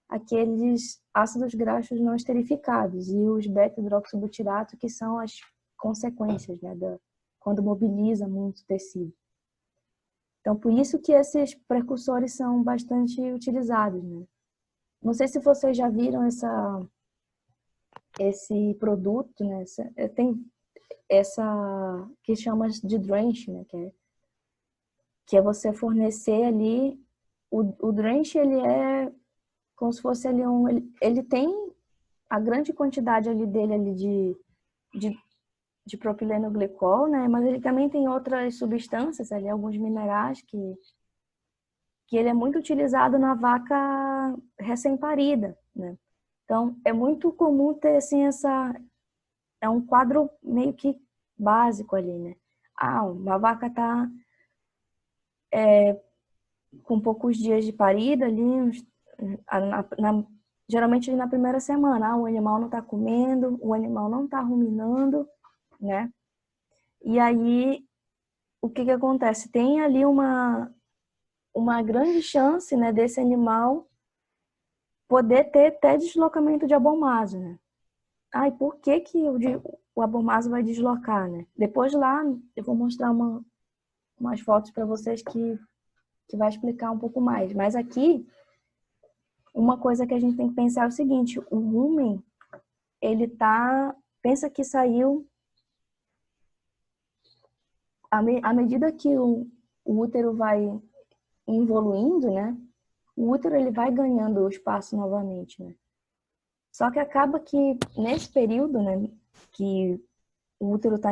aqueles ácidos graxos não esterificados e os beta-hidroxibutirato, que são as consequências, né, quando mobiliza muito tecido. Então, por isso que esses precursores são bastante utilizados, né? Não sei se vocês já viram esse produto, né? Tem essa que chama de drench, né? Que é você fornecer ali o drench, ele é como se fosse ali ele tem a grande quantidade ali dele ali de propilenoglicol, né? Mas ele também tem outras substâncias ali, alguns minerais que ele é muito utilizado na vaca recém-parida, né? Então, é muito comum ter assim é um quadro meio que básico ali, né? Uma vaca tá com poucos dias de parida ali, geralmente na primeira semana, o animal não está comendo, o animal não está ruminando, né? E aí, o que acontece? Tem ali uma grande chance, né, desse animal poder ter até deslocamento de abomaso, né? E por que o abomaso vai deslocar, né? Depois lá, eu vou mostrar umas fotos para vocês que vai explicar um pouco mais. Mas aqui, uma coisa que a gente tem que pensar é o seguinte: o rumen, pensa que saiu, à medida que o útero vai evoluindo, né? O útero ele vai ganhando espaço novamente, né? Só que acaba que nesse período, né, que o útero está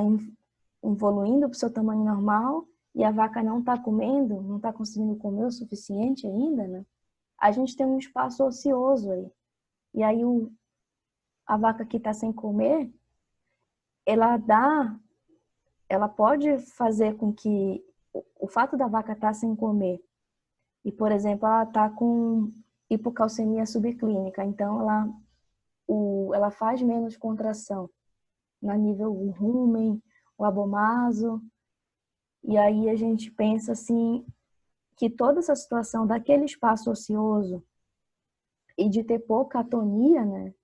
evoluindo para o seu tamanho normal e a vaca não está comendo, não está conseguindo comer o suficiente ainda, né? A gente tem um espaço ocioso aí. E aí a vaca que está sem comer, ela pode fazer com que o fato da vaca estar sem comer e, por exemplo, ela está com hipocalcemia subclínica, então ela faz menos contração na nível o rumen, o abomaso, e aí a gente pensa assim que toda essa situação daquele espaço ocioso e de ter pouca atonia, né,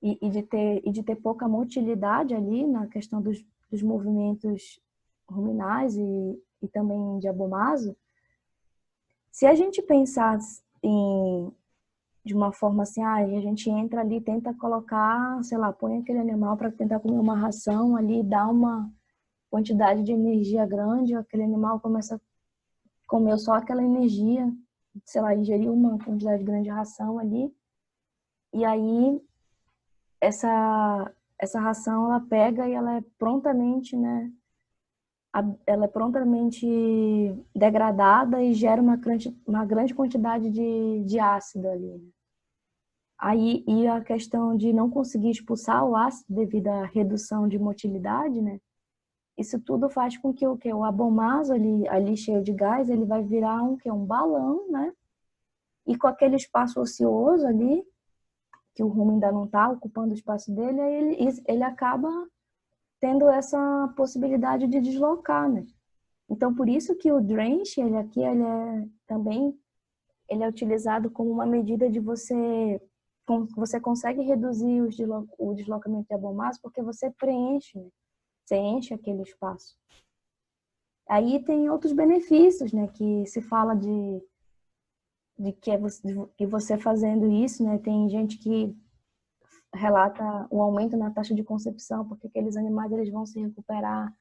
e de ter pouca motilidade ali na questão dos movimentos ruminais e também de abomaso, se a gente pensar de uma forma assim, a gente entra ali, tenta colocar, sei lá, põe aquele animal para tentar comer uma ração ali, dá uma quantidade de energia grande, aquele animal começa a comer só aquela energia, sei lá, ingerir uma quantidade grande de ração ali, e aí essa ração ela pega e ela é prontamente, né, ela é prontamente degradada e gera uma grande quantidade de ácido ali. Aí, e a questão de não conseguir expulsar o ácido devido à redução de motilidade, né? Isso tudo faz com que o abomaso ali cheio de gás, ele vai virar um balão, né? E com aquele espaço ocioso ali, que o rumo ainda não está ocupando o espaço dele, aí ele acaba tendo essa possibilidade de deslocar, né? Então, por isso que o drench, ele é utilizado como uma medida de você consegue reduzir o deslocamento de abomaso porque você preenche, né? Você enche aquele espaço. Aí tem outros benefícios, né? Que se fala que você fazendo isso, né? Tem gente que relata um aumento na taxa de concepção, porque aqueles animais eles vão se recuperar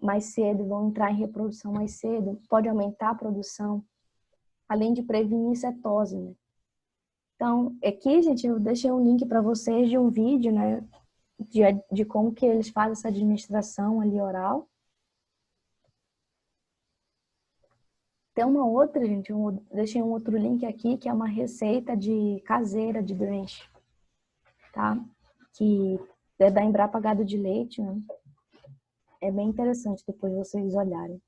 mais cedo, vão entrar em reprodução mais cedo, pode aumentar a produção, além de prevenir cetose, né? Então, aqui, gente, eu deixei um link para vocês de um vídeo, né, de como que eles fazem essa administração ali oral. Tem uma outra, gente, eu deixei um outro link aqui, que é uma receita de caseira de drench, tá? Que é da Embrapa Gado de Leite, né? É bem interessante depois vocês olharem.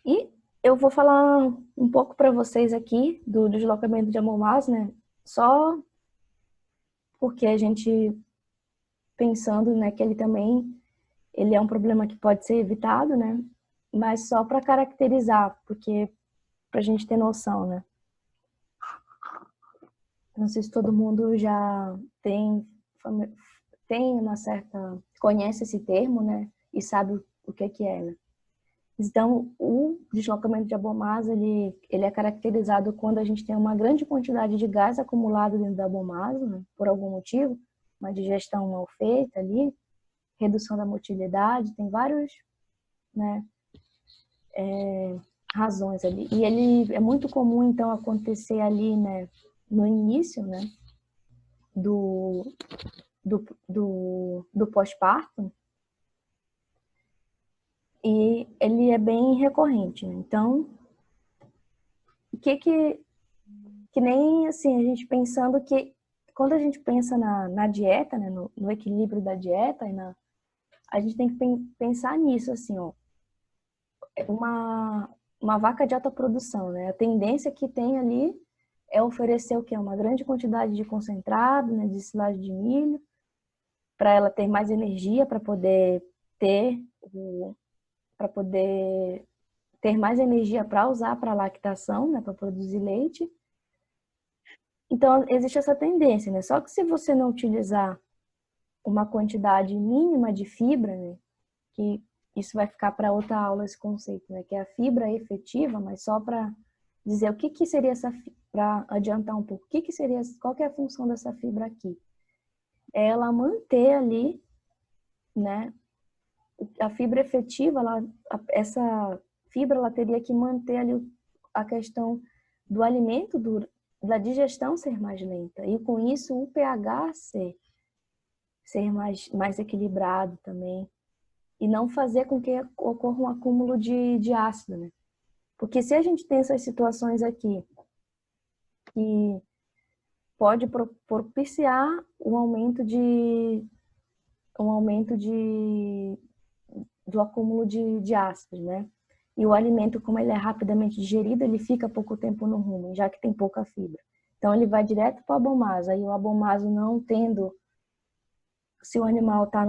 E eu vou falar um pouco para vocês aqui do deslocamento de Amomás, né? Só porque a gente pensando, né, que ele é um problema que pode ser evitado, né? Mas só para caracterizar, porque para a gente ter noção, né? Não sei se todo mundo já tem uma certa conhece esse termo, né? E sabe o que é, né? Então, o deslocamento de Abomasa, ele é caracterizado quando a gente tem uma grande quantidade de gás acumulado dentro da Abomasa, né, por algum motivo, uma digestão mal feita ali, redução da motilidade, tem vários, né, razões ali. E ele é muito comum, então, acontecer ali, né, no início, né, do, do pós-parto, e ele é bem recorrente, né? Então, o que nem assim, a gente pensando que quando a gente pensa na dieta, né, no equilíbrio da dieta, a gente tem que pensar nisso, assim, ó, uma vaca de alta produção, né, a tendência que tem ali é oferecer o quê? Uma grande quantidade de concentrado, né, de silagem de milho, para ela ter mais energia, para poder para poder ter mais energia para usar para lactação, né, para produzir leite. Então, existe essa tendência, né? Só que se você não utilizar uma quantidade mínima de fibra, né? Que isso vai ficar para outra aula esse conceito, né? Que é a fibra efetiva, mas só para dizer o que seria essa, para adiantar um pouco, qual que é a função dessa fibra aqui? É ela manter ali, né? A fibra efetiva, essa fibra ela teria que manter ali a questão do alimento, da digestão ser mais lenta. E com isso o pH ser mais equilibrado também. E não fazer com que ocorra um acúmulo de ácido, né? Porque se a gente tem essas situações aqui que pode propiciar um aumento do acúmulo de ácidos, né? E o alimento, como ele é rapidamente digerido, ele fica pouco tempo no rumen, já que tem pouca fibra. Então, ele vai direto para o abomaso. Aí, o abomaso não tendo... Se o animal está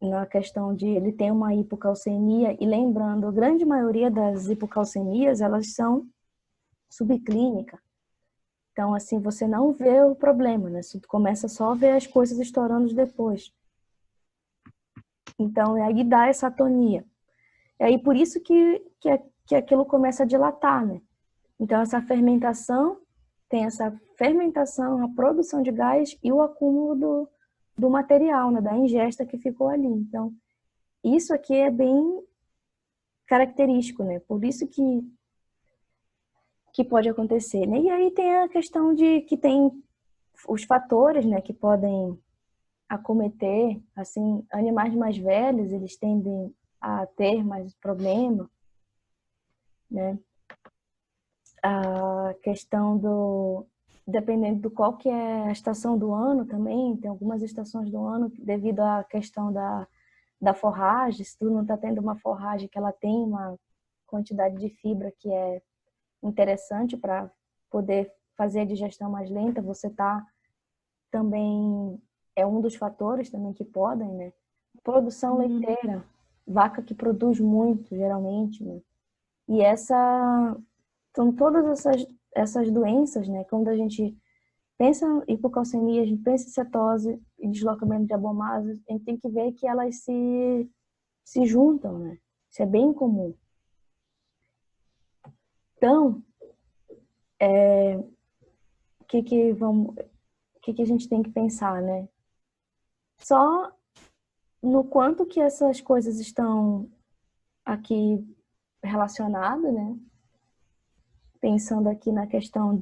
na questão de ele tem uma hipocalcemia, e lembrando, a grande maioria das hipocalcemias, elas são subclínicas. Então, assim, você não vê o problema, né? Você começa só a ver as coisas estourando depois. Então, aí dá essa atonia. E aí, por isso que aquilo começa a dilatar, né? Então, tem essa fermentação, a produção de gás e o acúmulo do material, né? Da ingesta que ficou ali. Então, isso aqui é bem característico, né? Por isso que pode acontecer, né? E aí tem a questão de que tem os fatores, né, que podem acometer, assim, animais mais velhos, eles tendem a ter mais problema, né? A questão dependendo do qual que é a estação do ano também, tem algumas estações do ano, devido à questão da forragem, se tu não está tendo uma forragem que ela tem uma quantidade de fibra que é interessante para poder fazer a digestão mais lenta, você tá também, é um dos fatores também que podem, né? Produção leiteira, vaca que produz muito, geralmente, né? E são todas essas doenças, né? Quando a gente pensa em hipocalcemia, a gente pensa em cetose e deslocamento de abomaso, a gente tem que ver que elas se juntam, né? Isso é bem comum. Então, o que a gente tem que pensar, né? Só no quanto que essas coisas estão aqui relacionadas, né? Pensando aqui na questão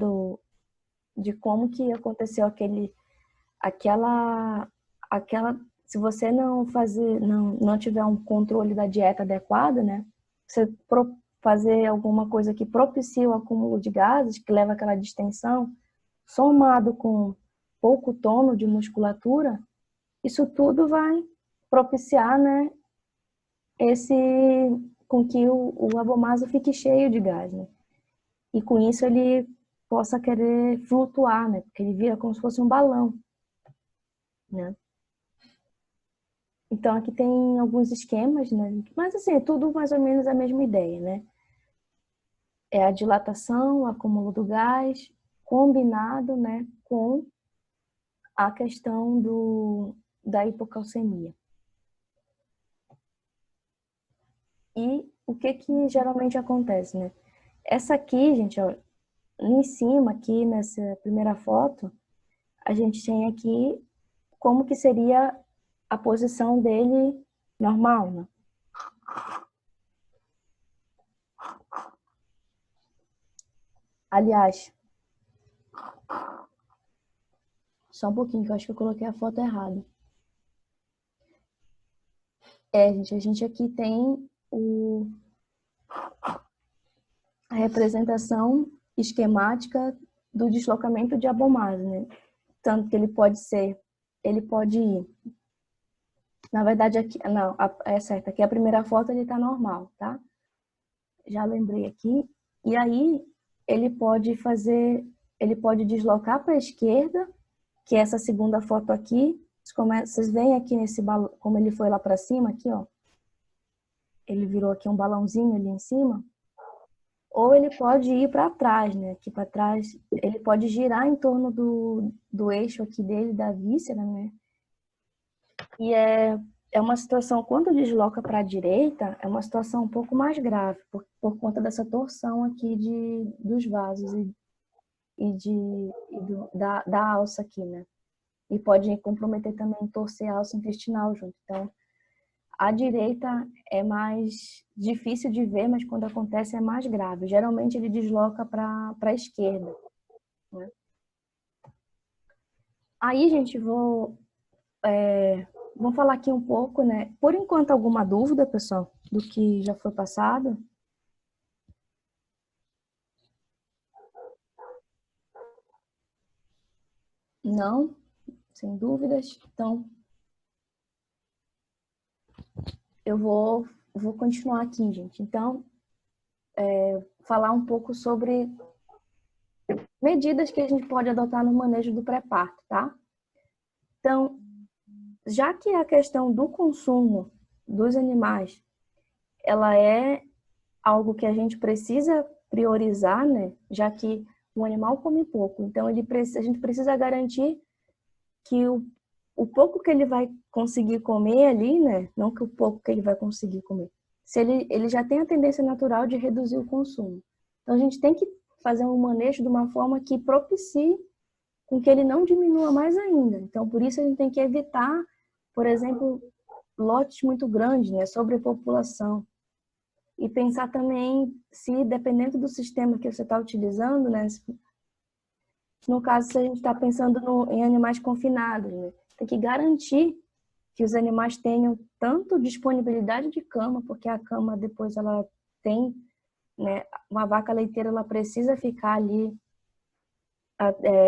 de como que aconteceu aquela, se você não tiver um controle da dieta adequada, né? Você fazer alguma coisa que propicia o acúmulo de gases, que leva àquela distensão, somado com pouco tono de musculatura, isso tudo vai propiciar, né, com que o abomaso fique cheio de gás, né? E com isso ele possa querer flutuar, né? Porque ele vira como se fosse um balão, né? Então aqui tem alguns esquemas, né? Mas assim, é tudo mais ou menos a mesma ideia, né? É a dilatação, o acúmulo do gás, combinado, né, com a questão da hipocalcemia. E o que geralmente acontece, né? Essa aqui, gente, ó, em cima aqui nessa primeira foto, a gente tem aqui como que seria a posição dele normal, né? Aliás, só um pouquinho, que eu acho que eu coloquei a foto errada. Gente, a gente aqui tem a representação esquemática do deslocamento de Abomasio, né? Tanto que ele pode ir. Na verdade, aqui, não, é certo, aqui a primeira foto ele tá normal, tá? Já lembrei aqui. E aí, ele pode deslocar para a esquerda, que é essa segunda foto aqui. Vocês veem aqui nesse balão, como ele foi lá para cima, aqui, ó. Ele virou aqui um balãozinho ali em cima. Ou ele pode ir para trás, né? Aqui para trás, ele pode girar em torno do eixo aqui dele, da víscera, né? E é uma situação, quando desloca para a direita, é uma situação um pouco mais grave, por conta dessa torção aqui dos vasos da alça aqui, né? E pode comprometer também, torcer a alça intestinal junto. Então, a direita é mais difícil de ver, mas quando acontece é mais grave. Geralmente ele desloca para a esquerda, né? Aí, gente, vamos falar aqui um pouco, né? Por enquanto, alguma dúvida, pessoal, do que já foi passado? Não? Sem dúvidas? Então, eu vou continuar aqui, gente. Então, falar um pouco sobre medidas que a gente pode adotar no manejo do pré-parto, tá? Então, já que a questão do consumo dos animais, ela é algo que a gente precisa priorizar, né? Já que o animal come pouco, então a gente precisa garantir que o pouco que ele vai conseguir comer ali, né? Não que o pouco que ele vai conseguir comer. Se ele já tem a tendência natural de reduzir o consumo. Então a gente tem que fazer um manejo de uma forma que propicie com que ele não diminua mais ainda. Então por isso a gente tem que evitar, por exemplo, lotes muito grandes, né? Sobrepopulação. E pensar também se, dependendo do sistema que você está utilizando, né? No caso, se a gente está pensando em animais confinados, né? Tem que garantir que os animais tenham tanto disponibilidade de cama, porque a cama depois ela tem, né? Uma vaca leiteira ela precisa ficar ali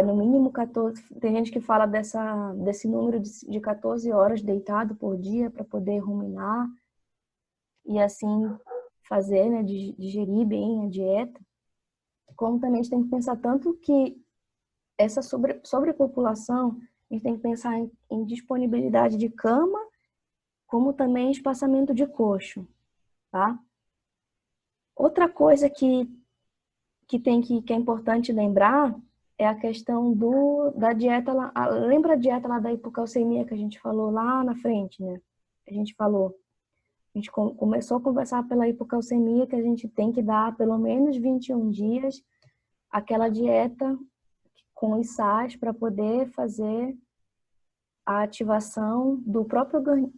no mínimo 14. Tem gente que fala desse número de 14 horas deitado por dia para poder ruminar e assim fazer, né? Digerir bem a dieta. Como também a gente tem que pensar tanto que essa sobrepopulação, a gente tem que pensar em disponibilidade de cama, como também espaçamento de coxo, tá? Outra coisa que é importante lembrar é a questão da dieta lá. Lembra a dieta lá da hipocalcemia que a gente falou lá na frente, né? A gente falou A gente começou a conversar pela hipocalcemia, que a gente tem que dar pelo menos 21 dias aquela dieta com os sais para poder fazer a ativação do próprio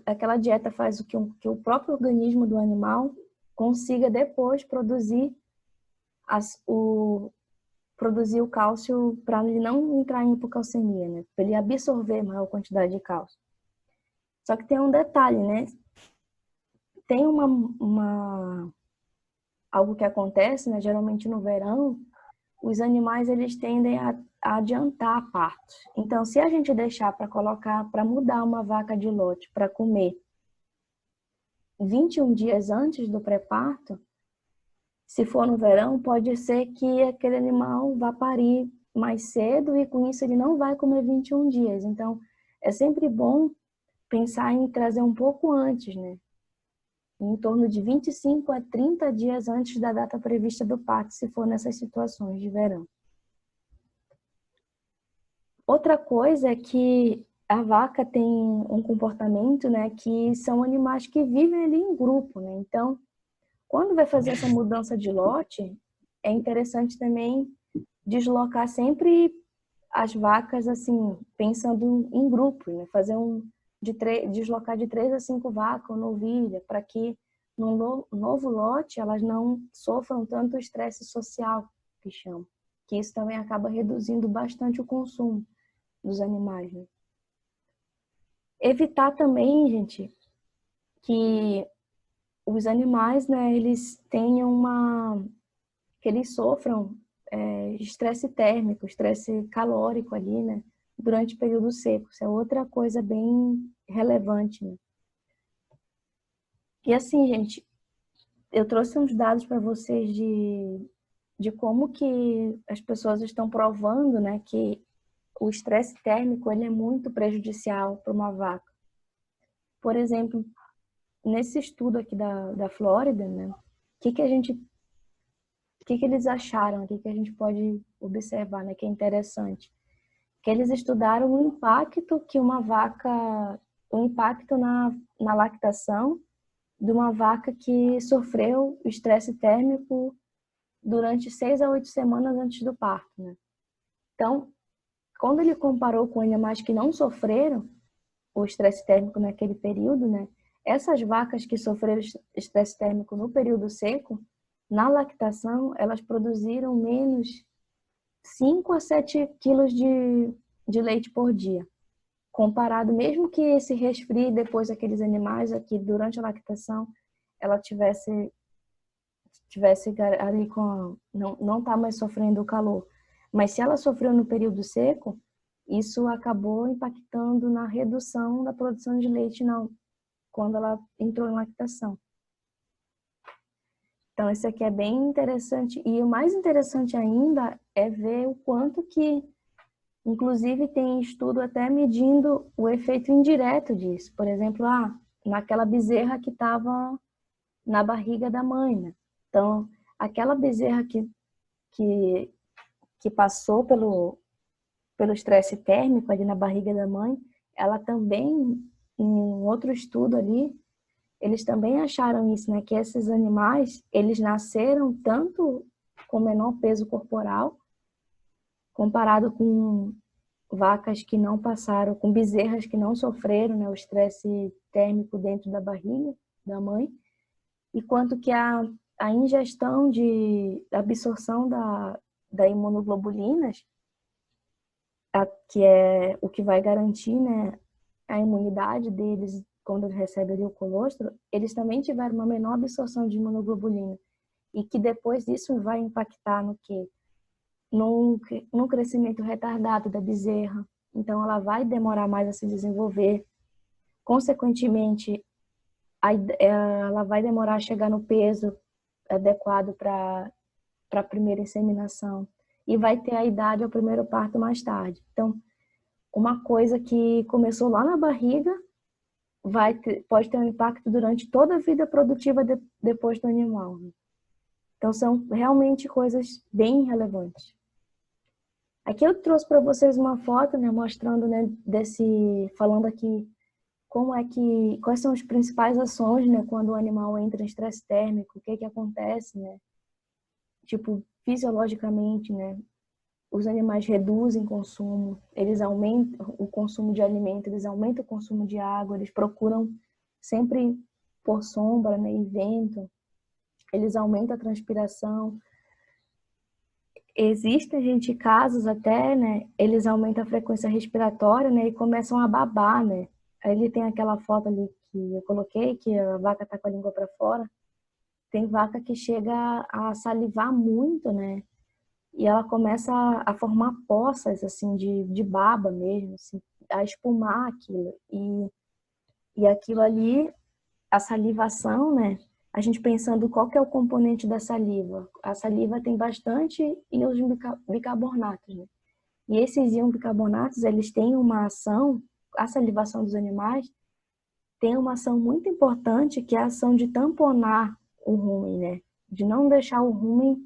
aquela dieta faz que o próprio organismo do animal consiga depois produzir produzir o cálcio para ele não entrar em hipocalcemia, né? Para ele absorver maior quantidade de cálcio. Só que tem um detalhe, né? Tem algo que acontece, né? Geralmente no verão, os animais eles tendem a adiantar a parto. Então, se a gente deixar para mudar uma vaca de lote para comer 21 dias antes do pré-parto, se for no verão, pode ser que aquele animal vá parir mais cedo e com isso ele não vai comer 21 dias. Então, é sempre bom pensar em trazer um pouco antes, né? Em torno de 25 a 30 dias antes da data prevista do parto, se for nessas situações de verão. Outra coisa é que a vaca tem um comportamento, né, que são animais que vivem ali em grupo, né? Então, quando vai fazer essa mudança de lote, é interessante também deslocar sempre as vacas, assim, pensando em grupo, né? Fazer deslocar de 3 a 5 vacas ou novilha, para que no novo lote elas não sofram tanto estresse social, que chama. Que isso também acaba reduzindo bastante o consumo dos animais, né? Evitar também, gente, que os animais, né, eles tenham que eles sofram estresse térmico, estresse calórico ali, né, durante o período seco. Isso é outra coisa bem relevante, né? E assim, gente, eu trouxe uns dados para vocês de como que as pessoas estão provando, né, que o estresse térmico ele é muito prejudicial para uma vaca. Por exemplo, nesse estudo aqui da Flórida, né, o que eles acharam, o que a gente pode observar, né, que é interessante, que eles estudaram o impacto que o impacto na lactação de uma vaca que sofreu estresse térmico durante 6 a 8 semanas antes do parto, né? Então, quando ele comparou com animais que não sofreram o estresse térmico naquele período, né? Essas vacas que sofreram estresse térmico no período seco, na lactação, elas produziram menos 5 a 7 quilos de leite por dia. Comparado, mesmo que se resfrie depois aqueles animais aqui durante a lactação, ela tivesse ali não tá mais sofrendo o calor. Mas se ela sofreu no período seco, isso acabou impactando na redução da produção de leite quando ela entrou em lactação. Então, esse aqui é bem interessante. E o mais interessante ainda é ver o quanto que, inclusive, tem estudo até medindo o efeito indireto disso. Por exemplo, naquela bezerra que estava na barriga da mãe, né? Então, aquela bezerra que passou pelo estresse térmico ali na barriga da mãe, ela também, em um outro estudo ali, eles também acharam isso, né? Que esses animais, eles nasceram tanto com menor peso corporal, comparado com vacas que não passaram, com bezerras que não sofreram, né, o estresse térmico dentro da barriga da mãe, e quanto que a ingestão da absorção da imunoglobulinas, que é o que vai garantir, né, a imunidade deles quando eles recebem ali o colostro, eles também tiveram uma menor absorção de imunoglobulina. E que depois disso vai impactar no quê? No crescimento retardado da bezerra. Então, ela vai demorar mais a se desenvolver. Consequentemente, ela vai demorar a chegar no peso adequado para a primeira inseminação. E vai ter a idade ao primeiro parto mais tarde. Então, uma coisa que começou lá na barriga pode ter um impacto durante toda a vida produtiva depois do animal. Então, são realmente coisas bem relevantes. Aqui eu trouxe para vocês uma foto, né, mostrando, né, falando aqui quais são as principais ações, né, quando o animal entra em estresse térmico, o que acontece, né? Tipo, fisiologicamente, né? Os animais reduzem consumo, eles aumentam o consumo de alimento, eles aumentam o consumo de água, eles procuram sempre por sombra, né, e vento, eles aumentam a transpiração. Existem, gente, casos até, né, eles aumentam a frequência respiratória, né, e começam a babar, né. Aí ele tem aquela foto ali que eu coloquei, que a vaca tá com a língua para fora. Tem vaca que chega a salivar muito, né, e ela começa a formar poças, assim, de baba mesmo, assim, a espumar aquilo. E aquilo ali, a salivação, né? A gente pensando qual que é o componente da saliva. A saliva tem bastante íons bicarbonatos, né? E esses íons bicarbonatos, eles têm uma ação, a salivação dos animais tem uma ação muito importante, que é a ação de tamponar o rumen, né? De não deixar o rumen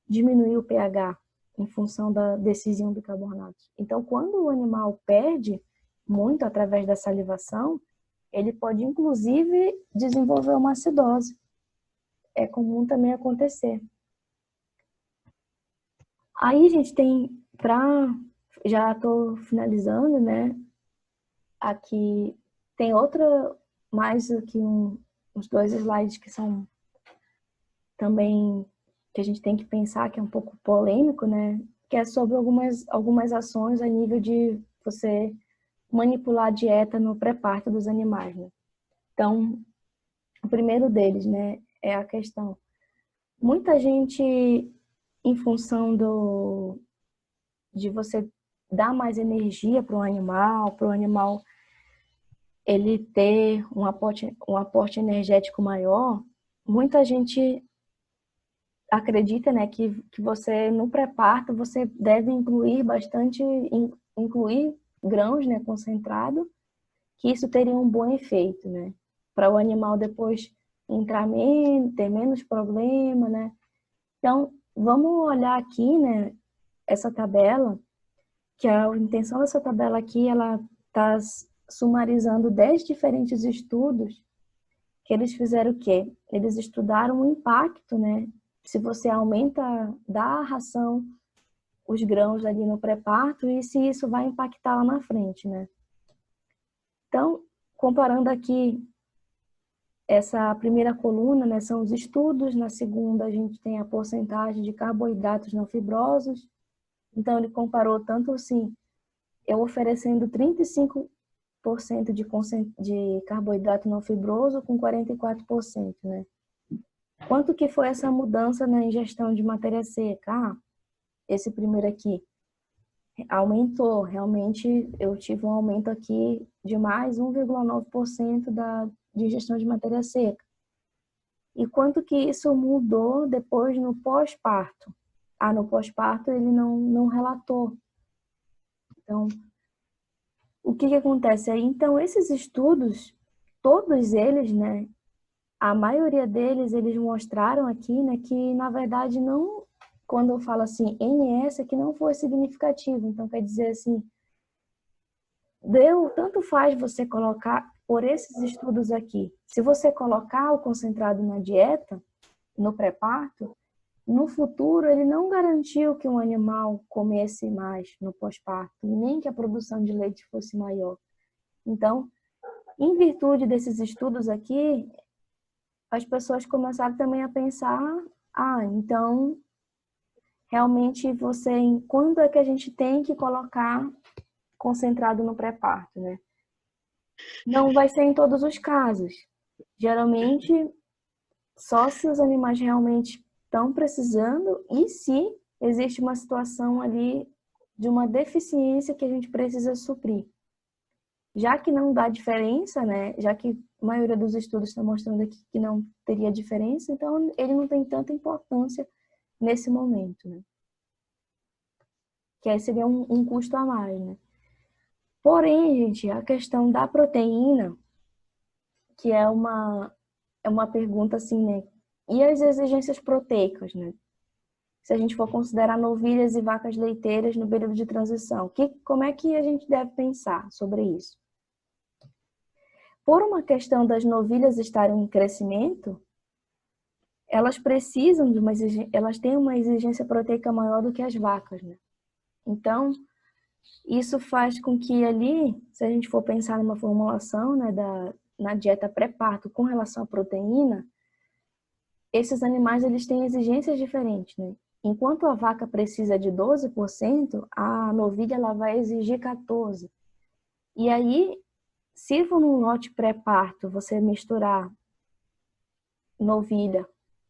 diminuir o pH em função desses íons bicarbonatos. Então, quando o animal perde muito através da salivação, ele pode, inclusive, desenvolver uma acidose. É comum também acontecer. Aí, gente, já estou finalizando, né? Aqui tem mais aqui uns 2 slides que são também que a gente tem que pensar, que é um pouco polêmico, né? Que é sobre algumas ações a nível de você manipular a dieta no pré-parto dos animais, né? Então, o primeiro deles, né, é a questão. Muita gente, em função de você dar mais energia para o animal ele ter um aporte energético maior, muita gente acredita, né, que você, no pré-parto, você deve incluir grãos, né, concentrado, que isso teria um bom efeito, né, para o animal depois ter menos problema, né. Então, vamos olhar aqui, né, essa tabela, que a intenção dessa tabela aqui, ela está sumarizando 10 diferentes estudos que eles fizeram o quê? Eles estudaram o impacto, né? Se você aumenta, dá a ração, os grãos ali no pré-parto e se isso vai impactar lá na frente, né? Então, comparando aqui essa primeira coluna, né, são os estudos, na segunda a gente tem a porcentagem de carboidratos não fibrosos. Então, ele comparou tanto assim, eu oferecendo 35% de carboidrato não fibroso com 44%, né? Quanto que foi essa mudança na ingestão de matéria seca? Esse primeiro aqui aumentou, realmente eu tive um aumento aqui de mais 1,9% de ingestão de matéria seca. E quanto que isso mudou depois no pós-parto? No pós-parto ele não relatou. Então, o que acontece aí? Então, esses estudos, todos eles, né, a maioria deles, eles mostraram aqui, né, que na verdade não, quando eu falo assim, NS, que não foi significativo. Então, quer dizer assim, tanto faz você colocar, por esses estudos aqui, se você colocar o concentrado na dieta, no pré-parto, no futuro ele não garantiu que um animal comesse mais no pós-parto, nem que a produção de leite fosse maior. Então, em virtude desses estudos aqui, as pessoas começaram também a pensar, então, realmente quando é que a gente tem que colocar concentrado no pré-parto, né? Não vai ser em todos os casos. Geralmente, só se os animais realmente estão precisando e se existe uma situação ali de uma deficiência que a gente precisa suprir. Já que não dá diferença, né? Já que a maioria dos estudos está mostrando aqui que não teria diferença, então ele não tem tanta importância nesse momento, né? Que aí seria um custo a mais, né? Porém, gente, a questão da proteína, que é uma pergunta assim, né? E as exigências proteicas, né? Se a gente for considerar novilhas e vacas leiteiras no período de transição, como é que a gente deve pensar sobre isso? Por uma questão das novilhas estarem em crescimento, elas precisam elas têm uma exigência proteica maior do que as vacas, né? Então, isso faz com que ali, se a gente for pensar numa formulação, né, na dieta pré-parto com relação à proteína, esses animais eles têm exigências diferentes, né? Enquanto a vaca precisa de 12%, a novilha ela vai exigir 14%. E aí, se for num lote pré-parto, você misturar novilha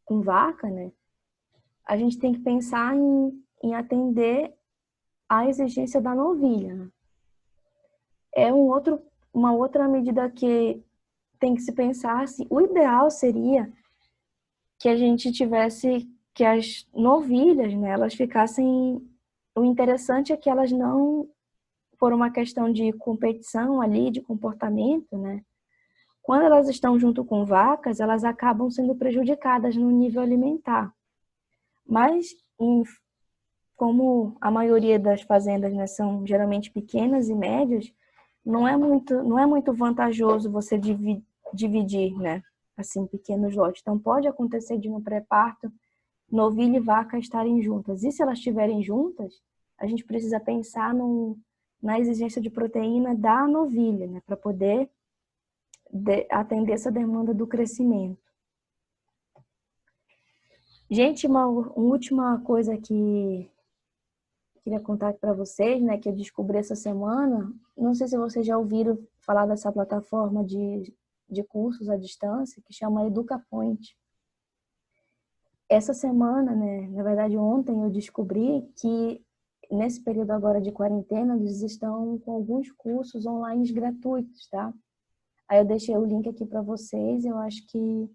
com vaca, né? A gente tem que pensar em atender à exigência da novilha, né? É uma outra medida que tem que se pensar assim. O ideal seria que a gente tivesse que as novilhas, né, elas ficassem. O interessante é que elas não, por uma questão de competição ali, de comportamento, né, quando elas estão junto com vacas, elas acabam sendo prejudicadas no nível alimentar. Mas, como a maioria das fazendas, né, são geralmente pequenas e médias, não é muito vantajoso você dividir, né, assim, pequenos lotes. Então, pode acontecer de no pré-parto, novilha e vaca estarem juntas. E se elas estiverem juntas, a gente precisa pensar na exigência de proteína da novilha, né, para poder atender essa demanda do crescimento. Gente, uma última coisa que queria contar para vocês, né, que eu descobri essa semana. Não sei se vocês já ouviram falar dessa plataforma de cursos à distância que chama EducaPoint. Essa semana, né, na verdade ontem eu descobri que nesse período agora de quarentena eles estão com alguns cursos online gratuitos, tá? Aí eu deixei o link aqui para vocês, eu acho que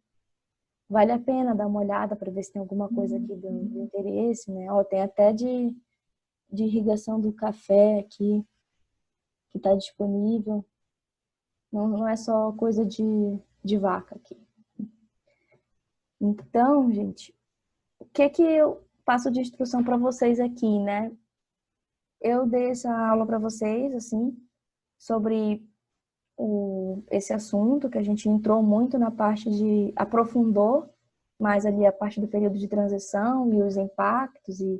vale a pena dar uma olhada para ver se tem alguma coisa aqui do interesse, né? Ó, tem até de irrigação do café aqui, que está disponível. Não é só coisa de vaca aqui. Então, gente, o que eu passo de instrução para vocês aqui, né? Eu dei essa aula para vocês, assim, sobre esse assunto, que a gente entrou muito na parte aprofundou mais ali a parte do período de transição e os impactos e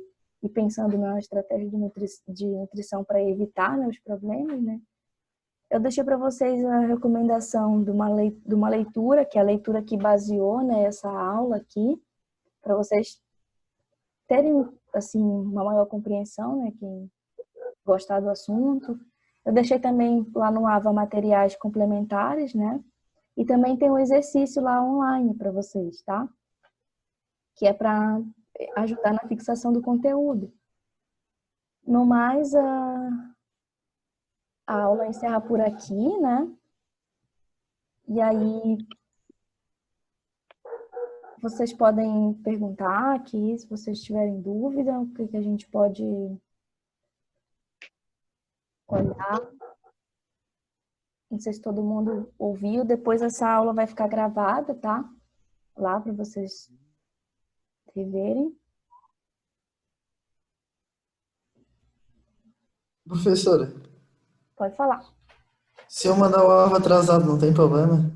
pensando na estratégia de nutrição para evitar, né, os problemas, né? Eu deixei para vocês a recomendação de uma leitura, que é a leitura que baseou, né, essa aula aqui, para vocês terem assim uma maior compreensão, né, quem gostar do assunto. Eu deixei também lá no AVA materiais complementares, né? E também tem um exercício lá online para vocês, tá? Que é para ajudar na fixação do conteúdo. No mais, a aula encerra por aqui, né? E aí vocês podem perguntar aqui, se vocês tiverem dúvida, o que a gente pode olhar. Não sei se todo mundo ouviu. Depois essa aula vai ficar gravada, tá? Lá para vocês reverem. Professora, Pode falar. se eu mandar o alvo atrasado, não tem problema?